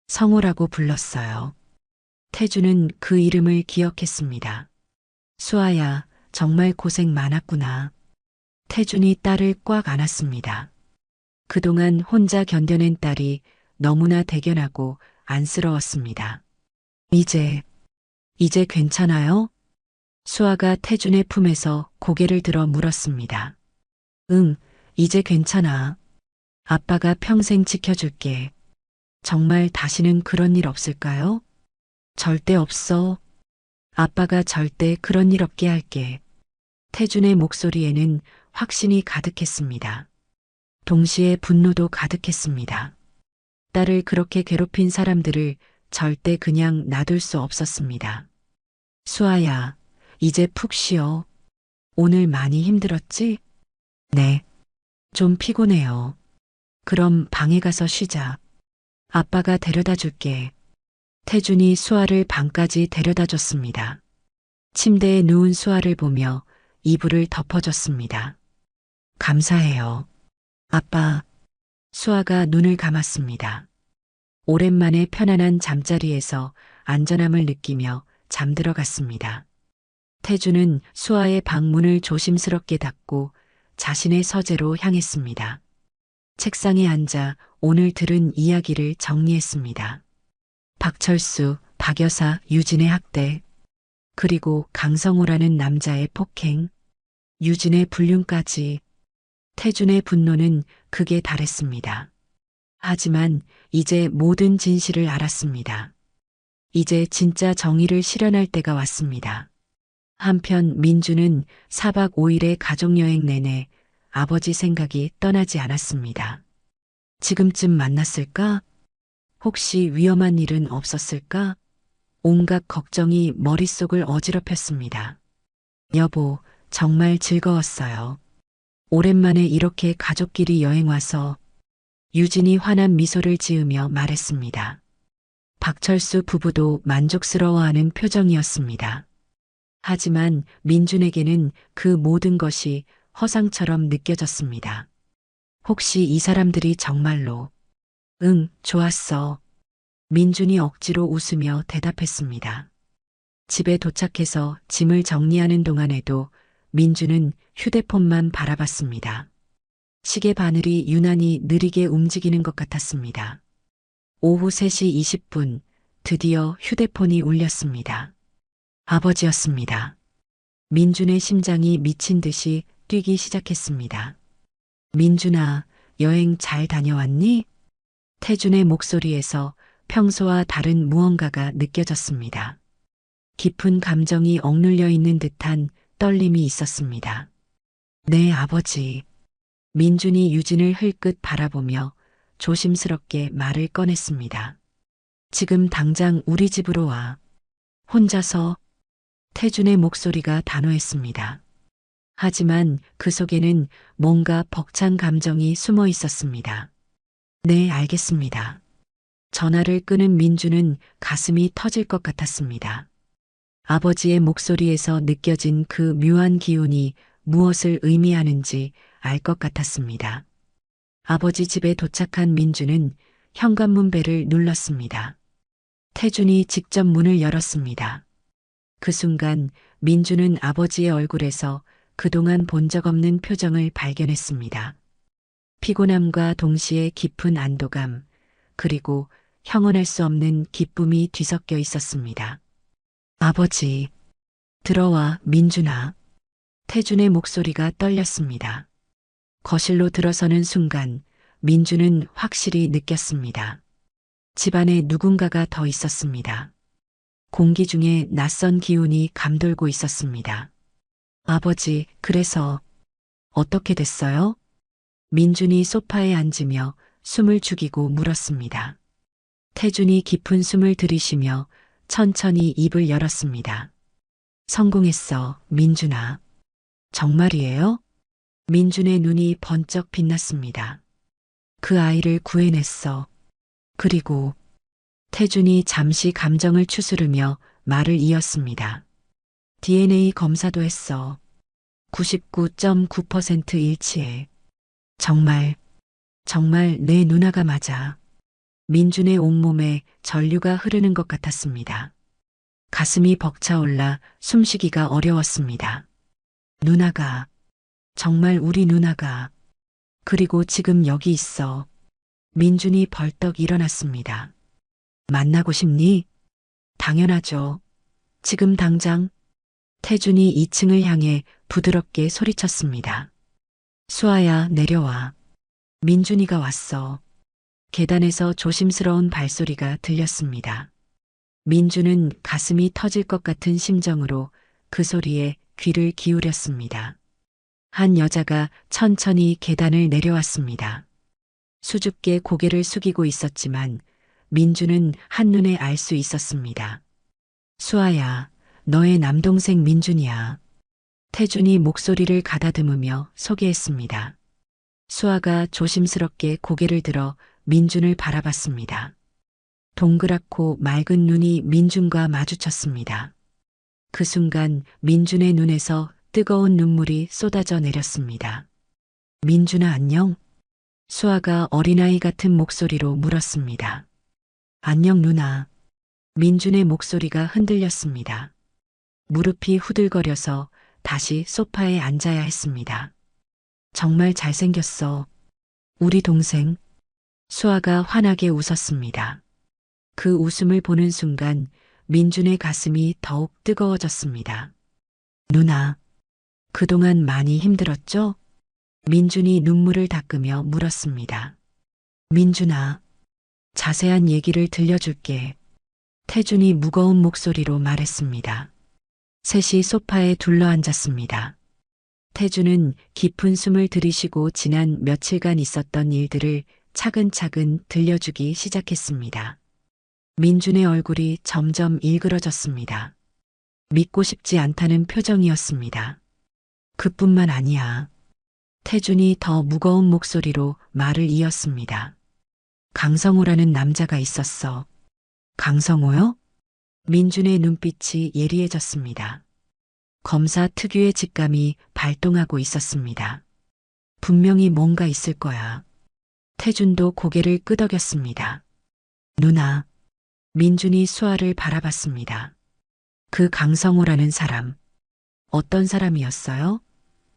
[SPEAKER 1] 성호라고 불렀어요. 태준은 그 이름을 기억했습니다. 수아야, 정말 고생 많았구나. 태준이 딸을 꽉 안았습니다. 그동안 혼자 견뎌낸 딸이 너무나 대견하고 안쓰러웠습니다. 이제 괜찮아요? 수아가 태준의 품에서 고개를 들어 물었습니다. 응, 이제 괜찮아. 아빠가 평생 지켜줄게. 정말 다시는 그런 일 없을까요? 절대 없어. 아빠가 절대 그런 일 없게 할게. 태준의 목소리에는 확신이 가득했습니다. 동시에 분노도 가득했습니다. 딸을 그렇게 괴롭힌 사람들을 절대 그냥 놔둘 수 없었습니다. 수아야, 이제 푹 쉬어. 오늘 많이 힘들었지? 네. 좀 피곤해요. 그럼 방에 가서 쉬자. 아빠가 데려다 줄게. 태준이 수아를 방까지 데려다 줬습니다. 침대에 누운 수아를 보며 이불을 덮어줬습니다. 감사해요. 아빠, 수아가 눈을 감았습니다. 오랜만에 편안한 잠자리에서 안전함을 느끼며 잠들어갔습니다. 태주는 수아의 방문을 조심스럽게 닫고 자신의 서재로 향했습니다. 책상에 앉아 오늘 들은 이야기를 정리했습니다. 박철수, 박여사, 유진의 학대, 그리고 강성호라는 남자의 폭행, 유진의 불륜까지 태준의 분노는 극에 달했습니다. 하지만 이제 모든 진실을 알았습니다. 이제 진짜 정의를 실현할 때가 왔습니다. 한편 민주는 4박 5일의 가족여행 내내 아버지 생각이 떠나지 않았습니다. 지금쯤 만났을까? 혹시 위험한 일은 없었을까? 온갖 걱정이 머릿속을 어지럽혔습니다. 여보, 정말 즐거웠어요. 오랜만에 이렇게 가족끼리 여행 와서 유진이 환한 미소를 지으며 말했습니다. 박철수 부부도 만족스러워하는 표정이었습니다. 하지만 민준에게는 그 모든 것이 허상처럼 느껴졌습니다. 혹시 이 사람들이 정말로 응, 좋았어. 민준이 억지로 웃으며 대답했습니다. 집에 도착해서 짐을 정리하는 동안에도 민준은 휴대폰만 바라봤습니다. 시계 바늘이 유난히 느리게 움직이는 것 같았습니다. 오후 3시 20분, 드디어 휴대폰이 울렸습니다. 아버지였습니다. 민준의 심장이 미친 듯이 뛰기 시작했습니다. 민준아, 여행 잘 다녀왔니? 태준의 목소리에서 평소와 다른 무언가가 느껴졌습니다. 깊은 감정이 억눌려 있는 듯한 떨림이 있었습니다. 네, 아버지. 민준이 유진을 흘끗 바라보며 조심스럽게 말을 꺼냈습니다. 지금 당장 우리 집으로 와. 혼자서. 태준의 목소리가 단호했습니다. 하지만 그 속에는 뭔가 벅찬 감정이 숨어 있었습니다. 네, 알겠습니다. 전화를 끊은 민주는 가슴이 터질 것 같았습니다. 아버지의 목소리에서 느껴진 그 묘한 기운이 무엇을 의미하는지 알 것 같았습니다. 아버지 집에 도착한 민주는 현관문 벨을 눌렀습니다. 태준이 직접 문을 열었습니다. 그 순간 민주는 아버지의 얼굴에서 그동안 본 적 없는 표정을 발견했습니다. 피곤함과 동시에 깊은 안도감, 그리고 형언할 수 없는 기쁨이 뒤섞여 있었습니다. 아버지, 들어와, 민준아. 태준의 목소리가 떨렸습니다. 거실로 들어서는 순간 민주는 확실히 느꼈습니다. 집안에 누군가가 더 있었습니다. 공기 중에 낯선 기운이 감돌고 있었습니다. 아버지, 그래서 어떻게 됐어요? 민준이 소파에 앉으며 숨을 죽이고 물었습니다. 태준이 깊은 숨을 들이쉬며 천천히 입을 열었습니다. 성공했어, 민준아. 정말이에요? 민준의 눈이 번쩍 빛났습니다. 그 아이를 구해냈어. 그리고 태준이 잠시 감정을 추스르며 말을 이었습니다. DNA 검사도 했어. 99.9% 일치해. 정말 내 누나가 맞아. 민준의 온몸에 전류가 흐르는 것 같았습니다. 가슴이 벅차올라 숨쉬기가 어려웠습니다. 누나가, 정말 우리 누나가. 그리고 지금 여기 있어. 민준이 벌떡 일어났습니다. 만나고 싶니? 당연하죠. 지금 당장. 태준이 2층을 향해 부드럽게 소리쳤습니다. 수아야, 내려와. 민준이가 왔어. 계단에서 조심스러운 발소리가 들렸습니다. 민준은 가슴이 터질 것 같은 심정으로 그 소리에 귀를 기울였습니다. 한 여자가 천천히 계단을 내려왔습니다. 수줍게 고개를 숙이고 있었지만 민준은 한눈에 알 수 있었습니다. 수아야, 너의 남동생 민준이야. 태준이 목소리를 가다듬으며 소개했습니다. 수아가 조심스럽게 고개를 들어 민준을 바라봤습니다. 동그랗고 맑은 눈이 민준과 마주쳤습니다. 그 순간 민준의 눈에서 뜨거운 눈물이 쏟아져 내렸습니다. 민준아, 안녕? 수아가 어린아이 같은 목소리로 물었습니다. 안녕, 누나. 민준의 목소리가 흔들렸습니다. 무릎이 후들거려서 다시 소파에 앉아야 했습니다. 정말 잘생겼어. 우리 동생. 수아가 환하게 웃었습니다. 그 웃음을 보는 순간 민준의 가슴이 더욱 뜨거워졌습니다. 누나, 그동안 많이 힘들었죠? 민준이 눈물을 닦으며 물었습니다. 민준아, 자세한 얘기를 들려줄게. 태준이 무거운 목소리로 말했습니다. 셋이 소파에 둘러앉았습니다. 태준은 깊은 숨을 들이쉬고 지난 며칠간 있었던 일들을 차근차근 들려주기 시작했습니다. 민준의 얼굴이 점점 일그러졌습니다. 믿고 싶지 않다는 표정이었습니다. 그뿐만 아니야. 태준이 더 무거운 목소리로 말을 이었습니다. 강성호라는 남자가 있었어. 강성호요? 민준의 눈빛이 예리해졌습니다. 검사 특유의 직감이 발동하고 있었습니다. 분명히 뭔가 있을 거야. 태준도 고개를 끄덕였습니다. 누나. 민준이 수아를 바라봤습니다. 그 강성호라는 사람. 어떤 사람이었어요?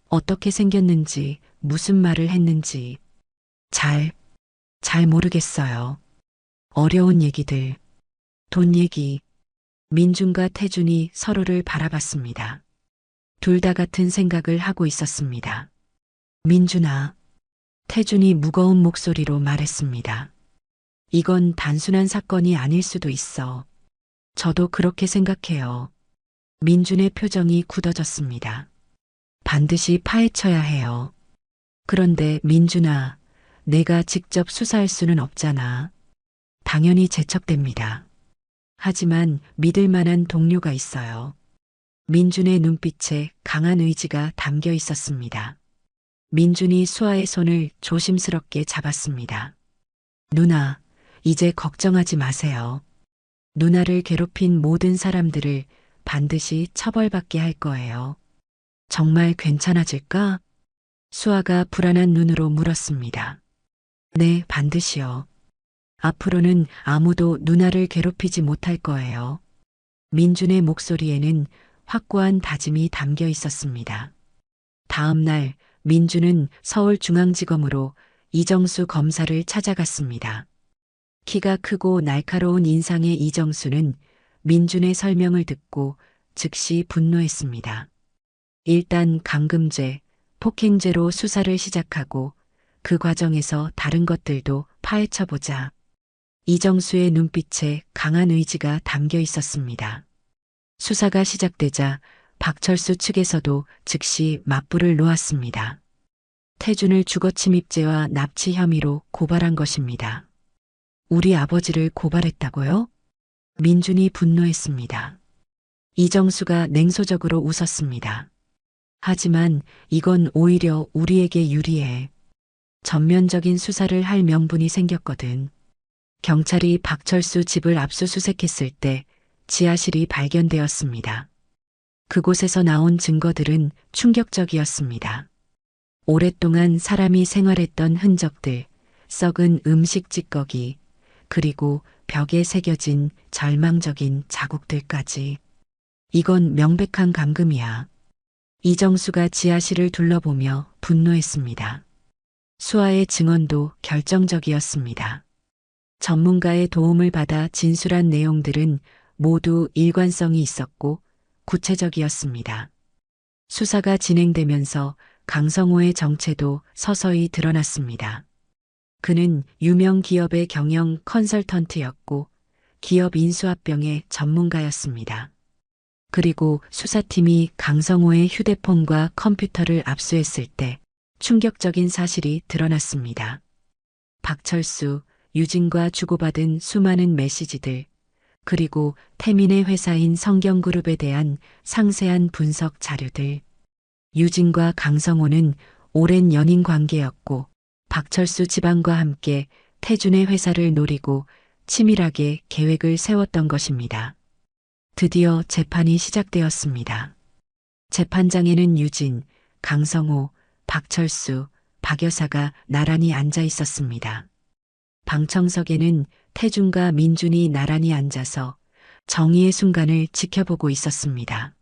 [SPEAKER 1] 어떻게 생겼는지, 무슨 말을 했는지. 잘 모르겠어요. 어려운 얘기들. 돈 얘기. 민준과 태준이 서로를 바라봤습니다. 둘 다 같은 생각을 하고 있었습니다. 민준아. 태준이 무거운 목소리로 말했습니다. 이건 단순한 사건이 아닐 수도 있어. 저도 그렇게 생각해요. 민준의 표정이 굳어졌습니다. 반드시 파헤쳐야 해요. 그런데 민준아, 내가 직접 수사할 수는 없잖아. 당연히 제척됩니다. 하지만 믿을 만한 동료가 있어요. 민준의 눈빛에 강한 의지가 담겨 있었습니다. 민준이 수아의 손을 조심스럽게 잡았습니다. 누나, 이제 걱정하지 마세요. 누나를 괴롭힌 모든 사람들을 반드시 처벌받게 할 거예요. 정말 괜찮아질까? 수아가 불안한 눈으로 물었습니다. 네, 반드시요. 앞으로는 아무도 누나를 괴롭히지 못할 거예요. 민준의 목소리에는 확고한 다짐이 담겨 있었습니다. 다음 날 민준은 서울중앙지검으로 이정수 검사를 찾아갔습니다. 키가 크고 날카로운 인상의 이정수는 민준의 설명을 듣고 즉시 분노했습니다. 일단 강금죄, 폭행죄로 수사를 시작하고 그 과정에서 다른 것들도 파헤쳐보자. 이정수의 눈빛에 강한 의지가 담겨 있었습니다. 수사가 시작되자 박철수 측에서도 즉시 맞불을 놓았습니다. 태준을 주거침입죄와 납치 혐의로 고발한 것입니다. 우리 아버지를 고발했다고요? 민준이 분노했습니다. 이정수가 냉소적으로 웃었습니다. 하지만 이건 오히려 우리에게 유리해. 전면적인 수사를 할 명분이 생겼거든. 경찰이 박철수 집을 압수수색했을 때 지하실이 발견되었습니다. 그곳에서 나온 증거들은 충격적이었습니다. 오랫동안 사람이 생활했던 흔적들, 썩은 음식 찌꺼기, 그리고 벽에 새겨진 절망적인 자국들까지. 이건 명백한 감금이야. 이정수가 지하실을 둘러보며 분노했습니다. 수아의 증언도 결정적이었습니다. 전문가의 도움을 받아 진술한 내용들은 모두 일관성이 있었고 구체적이었습니다. 수사가 진행되면서 강성호의 정체도 서서히 드러났습니다. 그는 유명 기업의 경영 컨설턴트였고 기업 인수합병의 전문가였습니다. 그리고 수사팀이 강성호의 휴대폰과 컴퓨터를 압수했을 때 충격적인 사실이 드러났습니다. 박철수, 유진과 주고받은 수많은 메시지들, 그리고 태민의 회사인 성경그룹에 대한 상세한 분석 자료들. 유진과 강성호는 오랜 연인 관계였고 박철수 집안과 함께 태준의 회사를 노리고 치밀하게 계획을 세웠던 것입니다. 드디어 재판이 시작되었습니다. 재판장에는 유진, 강성호, 박철수, 박 여사가 나란히 앉아 있었습니다. 방청석에는 태준과 민준이 나란히 앉아서 정의의 순간을 지켜보고 있었습니다.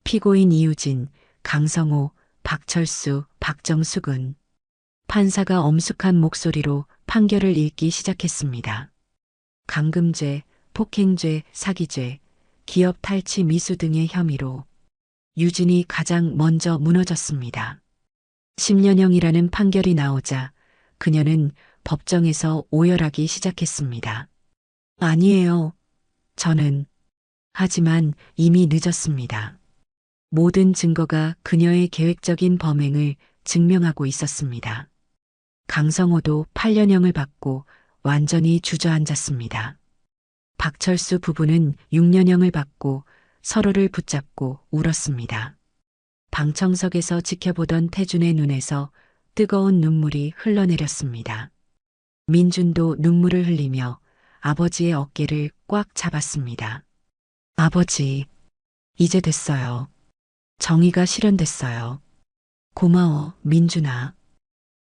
[SPEAKER 1] 피고인 이유진, 강성호, 박철수, 박정숙은 판사가 엄숙한 목소리로 판결을 읽기 시작했습니다. 강금죄, 폭행죄, 사기죄, 기업 탈취 미수 등의 혐의로 유진이 가장 먼저 무너졌습니다. 10년형이라는 판결이 나오자 그녀는 법정에서 오열하기 시작했습니다. 아니에요. 저는. 하지만 이미 늦었습니다. 모든 증거가 그녀의 계획적인 범행을 증명하고 있었습니다. 강성호도 8년형을 받고 완전히 주저앉았습니다. 박철수 부부는 6년형을 받고 서로를 붙잡고 울었습니다. 방청석에서 지켜보던 태준의 눈에서 뜨거운 눈물이 흘러내렸습니다. 민준도 눈물을 흘리며 아버지의 어깨를 꽉 잡았습니다. 아버지, 이제 됐어요. 정의가 실현됐어요. 고마워, 민준아.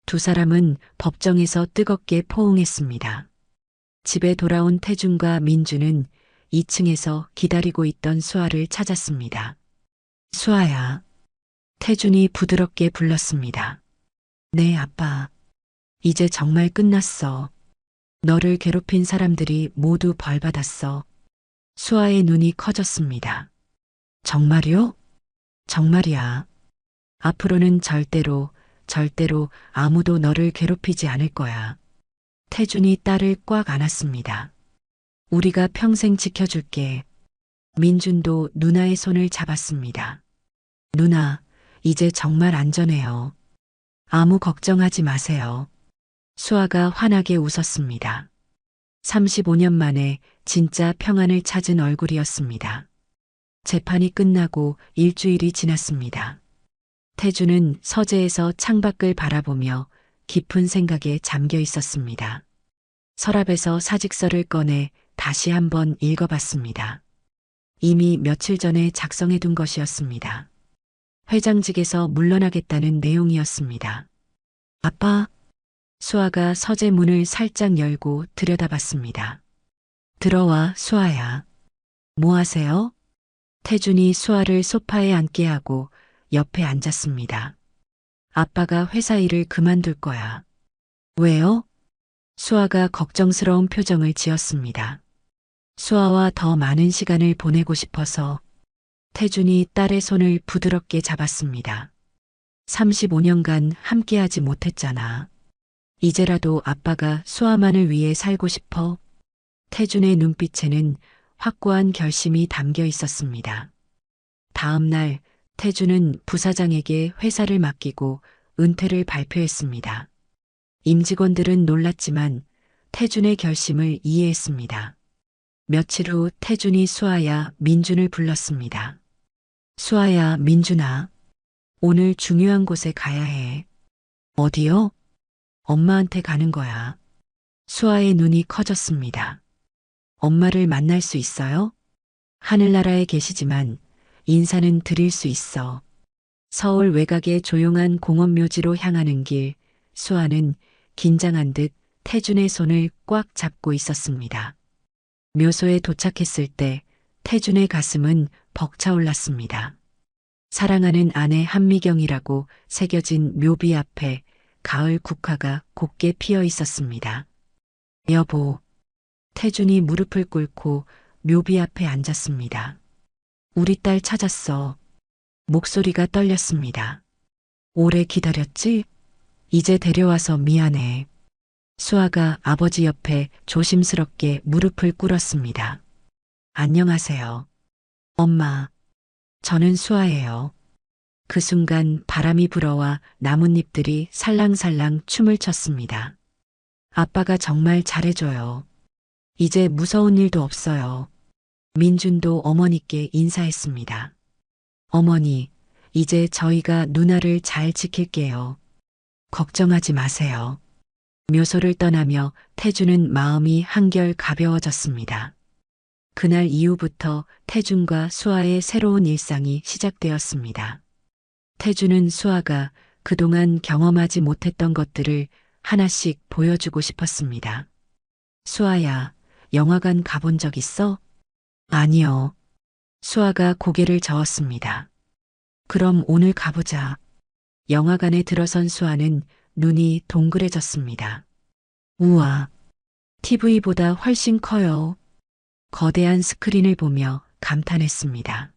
[SPEAKER 1] 두 사람은 법정에서 뜨겁게 포옹했습니다. 집에 돌아온 태준과 민준은 2층에서 기다리고 있던 수아를 찾았습니다. 수아야. 태준이 부드럽게 불렀습니다. 네, 아빠. 이제 정말 끝났어. 너를 괴롭힌 사람들이 모두 벌받았어. 수아의 눈이 커졌습니다. 정말요? 정말이야. 앞으로는 절대로 아무도 너를 괴롭히지 않을 거야. 태준이 딸을 꽉 안았습니다. 우리가 평생 지켜줄게. 민준도 누나의 손을 잡았습니다. 누나, 이제 정말 안전해요. 아무 걱정하지 마세요. 수아가 환하게 웃었습니다. 35년 만에 진짜 평안을 찾은 얼굴이었습니다. 재판이 끝나고 일주일이 지났습니다. 태준은 서재에서 창밖을 바라보며 깊은 생각에 잠겨 있었습니다. 서랍에서 사직서를 꺼내 다시 한번 읽어봤습니다. 이미 며칠 전에 작성해둔 것이었습니다. 회장직에서 물러나겠다는 내용이었습니다. 아빠, 수아가 서재 문을 살짝 열고 들여다봤습니다. 들어와, 수아야. 뭐 하세요? 태준이 수아를 소파에 앉게 하고 옆에 앉았습니다. 아빠가 회사 일을 그만둘 거야. 왜요? 수아가 걱정스러운 표정을 지었습니다. 수아와 더 많은 시간을 보내고 싶어서. 태준이 딸의 손을 부드럽게 잡았습니다. 35년간 함께하지 못했잖아. 이제라도 아빠가 수아만을 위해 살고 싶어. 태준의 눈빛에는 확고한 결심이 담겨 있었습니다. 다음 날 태준은 부사장에게 회사를 맡기고 은퇴를 발표했습니다. 임직원들은 놀랐지만 태준의 결심을 이해했습니다. 며칠 후 태준이 수아야, 민준을 불렀습니다. 수아야, 민준아. 오늘 중요한 곳에 가야 해. 어디요? 엄마한테 가는 거야. 수아의 눈이 커졌습니다. 엄마를 만날 수 있어요? 하늘나라에 계시지만 인사는 드릴 수 있어. 서울 외곽의 조용한 공원묘지로 향하는 길, 수아는 긴장한 듯 태준의 손을 꽉 잡고 있었습니다. 묘소에 도착했을 때 태준의 가슴은 벅차올랐습니다. 사랑하는 아내 한미경이라고 새겨진 묘비 앞에 가을 국화가 곱게 피어 있었습니다. 여보, 태준이 무릎을 꿇고 묘비 앞에 앉았습니다. 우리 딸 찾았어. 목소리가 떨렸습니다. 오래 기다렸지? 이제 데려와서 미안해. 수아가 아버지 옆에 조심스럽게 무릎을 꿇었습니다. 안녕하세요. 엄마, 저는 수아예요. 그 순간 바람이 불어와 나뭇잎들이 살랑살랑 춤을 췄습니다. 아빠가 정말 잘해줘요. 이제 무서운 일도 없어요. 민준도 어머니께 인사했습니다. 어머니, 이제 저희가 누나를 잘 지킬게요. 걱정하지 마세요. 묘소를 떠나며 태준은 마음이 한결 가벼워졌습니다. 그날 이후부터 태준과 수아의 새로운 일상이 시작되었습니다. 태준은 수아가 그동안 경험하지 못했던 것들을 하나씩 보여주고 싶었습니다. 수아야, 영화관 가본 적 있어? 아니요. 수아가 고개를 저었습니다. 그럼 오늘 가보자. 영화관에 들어선 수아는 눈이 동그래졌습니다. 우와, TV보다 훨씬 커요. 거대한 스크린을 보며 감탄했습니다.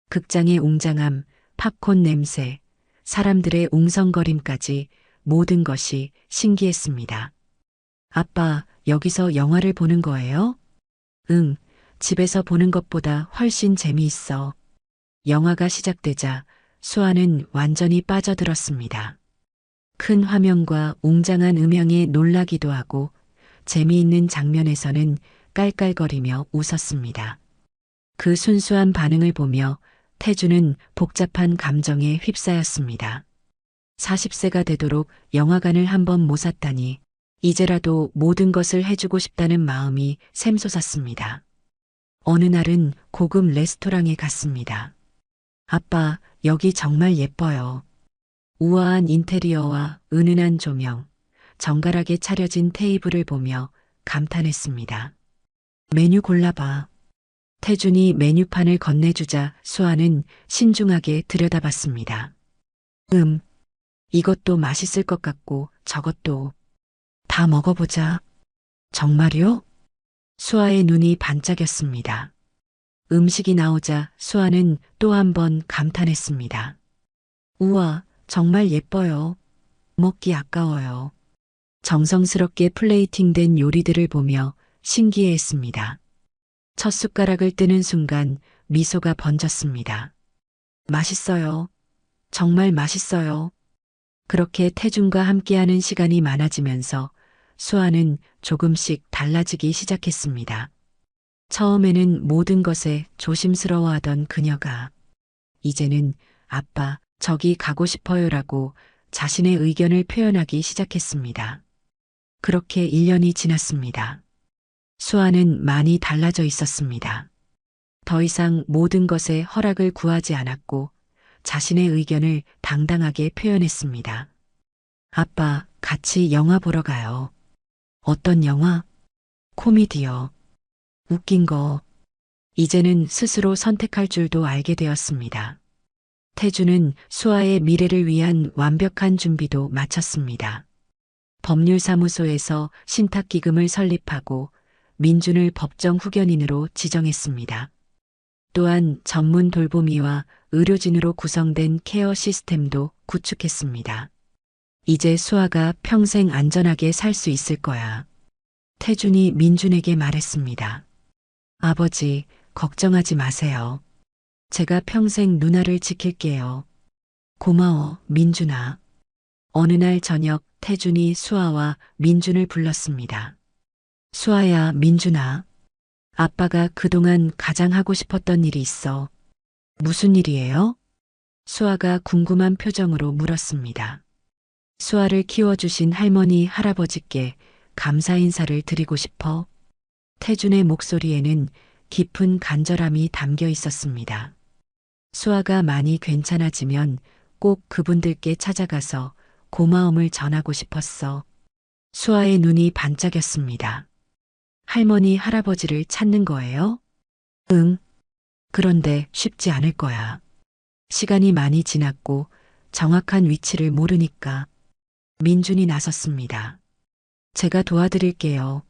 [SPEAKER 1] 극장의 웅장함, 팝콘 냄새, 사람들의 웅성거림까지 모든 것이 신기했습니다. 아빠, 여기서 영화를 보는 거예요? 응, 집에서 보는 것보다 훨씬 재미있어. 영화가 시작되자 수아는 완전히 빠져들었습니다. 큰 화면과 웅장한 음향에 놀라기도 하고 재미있는 장면에서는 깔깔거리며 웃었습니다. 그 순수한 반응을 보며 태주는 복잡한 감정에 휩싸였습니다. 40세가 되도록 영화관을 한번 못 샀다니 이제라도 모든 것을 해주고 싶다는 마음이 샘솟았습니다. 어느 날은 고급 레스토랑에 갔습니다. 아빠, 여기 정말 예뻐요. 우아한 인테리어와 은은한 조명, 정갈하게 차려진 테이블을 보며 감탄했습니다. 메뉴 골라봐. 태준이 메뉴판을 건네주자 수아는 신중하게 들여다봤습니다. 이것도 맛있을 것 같고 저것도. 다 먹어보자. 정말요? 수아의 눈이 반짝였습니다. 음식이 나오자 수아는 또 한 번 감탄했습니다. 우와, 정말 예뻐요. 먹기 아까워요. 정성스럽게 플레이팅된 요리들을 보며 신기해했습니다. 첫 숟가락을 뜨는 순간 미소가 번졌습니다. 맛있어요. 정말 맛있어요. 그렇게 태준과 함께하는 시간이 많아지면서 수아는 조금씩 달라지기 시작했습니다. 처음에는 모든 것에 조심스러워하던 그녀가 이제는 아빠, 저기 가고 싶어요라고 자신의 의견을 표현하기 시작했습니다. 그렇게 1년이 지났습니다. 수아는 많이 달라져 있었습니다. 더 이상 모든 것에 허락을 구하지 않았고 자신의 의견을 당당하게 표현했습니다. 아빠, 같이 영화 보러 가요. 어떤 영화? 코미디요. 웃긴 거. 이제는 스스로 선택할 줄도 알게 되었습니다. 태주는 수아의 미래를 위한 완벽한 준비도 마쳤습니다. 법률사무소에서 신탁기금을 설립하고 민준을 법정 후견인으로 지정했습니다. 또한 전문 돌보미와 의료진으로 구성된 케어 시스템도 구축했습니다. 이제 수아가 평생 안전하게 살 수 있을 거야. 태준이 민준에게 말했습니다. 아버지, 걱정하지 마세요. 제가 평생 누나를 지킬게요. 고마워, 민준아. 어느 날 저녁 태준이 수아와 민준을 불렀습니다. 수아야, 민준아. 아빠가 그동안 가장 하고 싶었던 일이 있어. 무슨 일이에요? 수아가 궁금한 표정으로 물었습니다. 수아를 키워주신 할머니, 할아버지께 감사 인사를 드리고 싶어. 태준의 목소리에는 깊은 간절함이 담겨 있었습니다. 수아가 많이 괜찮아지면 꼭 그분들께 찾아가서 고마움을 전하고 싶었어. 수아의 눈이 반짝였습니다. 할머니, 할아버지를 찾는 거예요? 응. 그런데 쉽지 않을 거야. 시간이 많이 지났고 정확한 위치를 모르니까. 민준이 나섰습니다. 제가 도와드릴게요.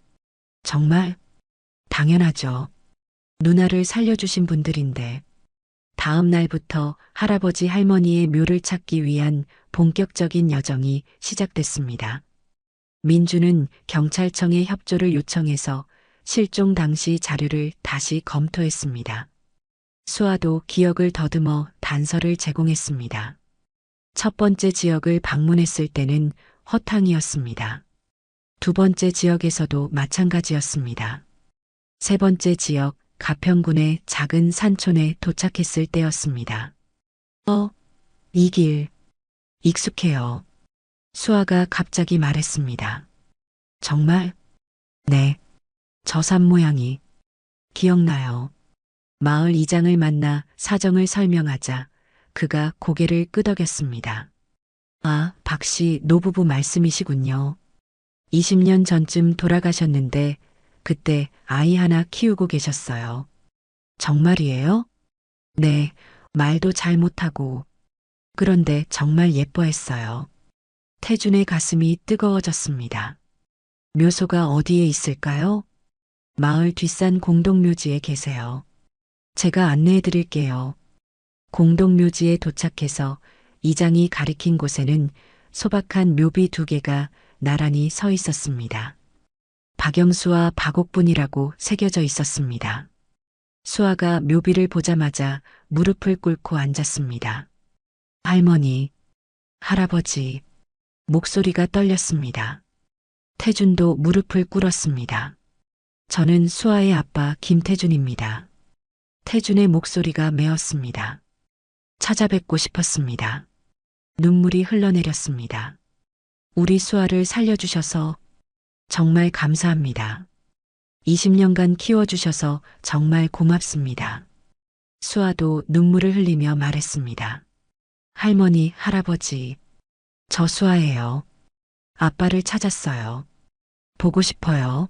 [SPEAKER 1] 정말? 당연하죠. 누나를 살려주신 분들인데. 다음 날부터 할아버지 할머니의 묘를 찾기 위한 본격적인 여정이 시작됐습니다. 민주는 경찰청에 협조를 요청해서 실종 당시 자료를 다시 검토했습니다. 수아도 기억을 더듬어 단서를 제공했습니다. 첫 번째 지역을 방문했을 때는 허탕이었습니다. 두 번째 지역에서도 마찬가지였습니다. 세 번째 지역, 가평군의 작은 산촌에 도착했을 때였습니다. 이 길, 익숙해요. 수아가 갑자기 말했습니다. 정말? 네. 저 산 모양이 기억나요. 마을 이장을 만나 사정을 설명하자 그가 고개를 끄덕였습니다. 아, 박씨 노부부 말씀이시군요. 20년 전쯤 돌아가셨는데 그때 아이 하나 키우고 계셨어요. 정말이에요? 네, 말도 잘 못하고. 그런데 정말 예뻐했어요. 태준의 가슴이 뜨거워졌습니다. 묘소가 어디에 있을까요? 마을 뒷산 공동묘지에 계세요. 제가 안내해 드릴게요. 공동묘지에 도착해서 이장이 가리킨 곳에는 소박한 묘비 2개가 나란히 서 있었습니다. 박영수와 박옥분이라고 새겨져 있었습니다. 수아가 묘비를 보자마자 무릎을 꿇고 앉았습니다. 할머니, 할아버지, 목소리가 떨렸습니다. 태준도 무릎을 꿇었습니다. 저는 수아의 아빠 김태준입니다. 태준의 목소리가 메었습니다. 찾아뵙고 싶었습니다. 눈물이 흘러내렸습니다. 우리 수아를 살려주셔서 정말 감사합니다. 20년간 키워주셔서 정말 고맙습니다. 수아도 눈물을 흘리며 말했습니다. 할머니, 할아버지, 저 수아예요. 아빠를 찾았어요. 보고 싶어요.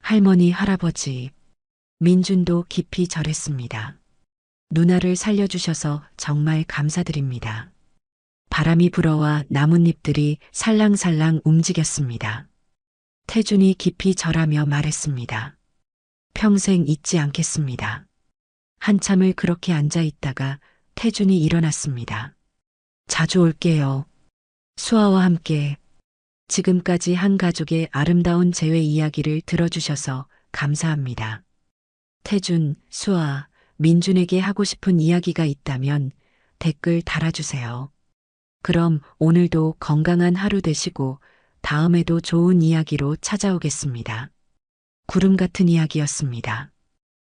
[SPEAKER 1] 할머니, 할아버지, 민준도 깊이 절했습니다. 누나를 살려주셔서 정말 감사드립니다. 바람이 불어와 나뭇잎들이 살랑살랑 움직였습니다. 태준이 깊이 절하며 말했습니다. 평생 잊지 않겠습니다. 한참을 그렇게 앉아 있다가 태준이 일어났습니다. 자주 올게요. 수아와 함께 지금까지 한 가족의 아름다운 재회 이야기를 들어주셔서 감사합니다. 태준, 수아, 민준에게 하고 싶은 이야기가 있다면 댓글 달아주세요. 그럼 오늘도 건강한 하루 되시고 다음에도 좋은 이야기로 찾아오겠습니다. 구름 같은 이야기였습니다.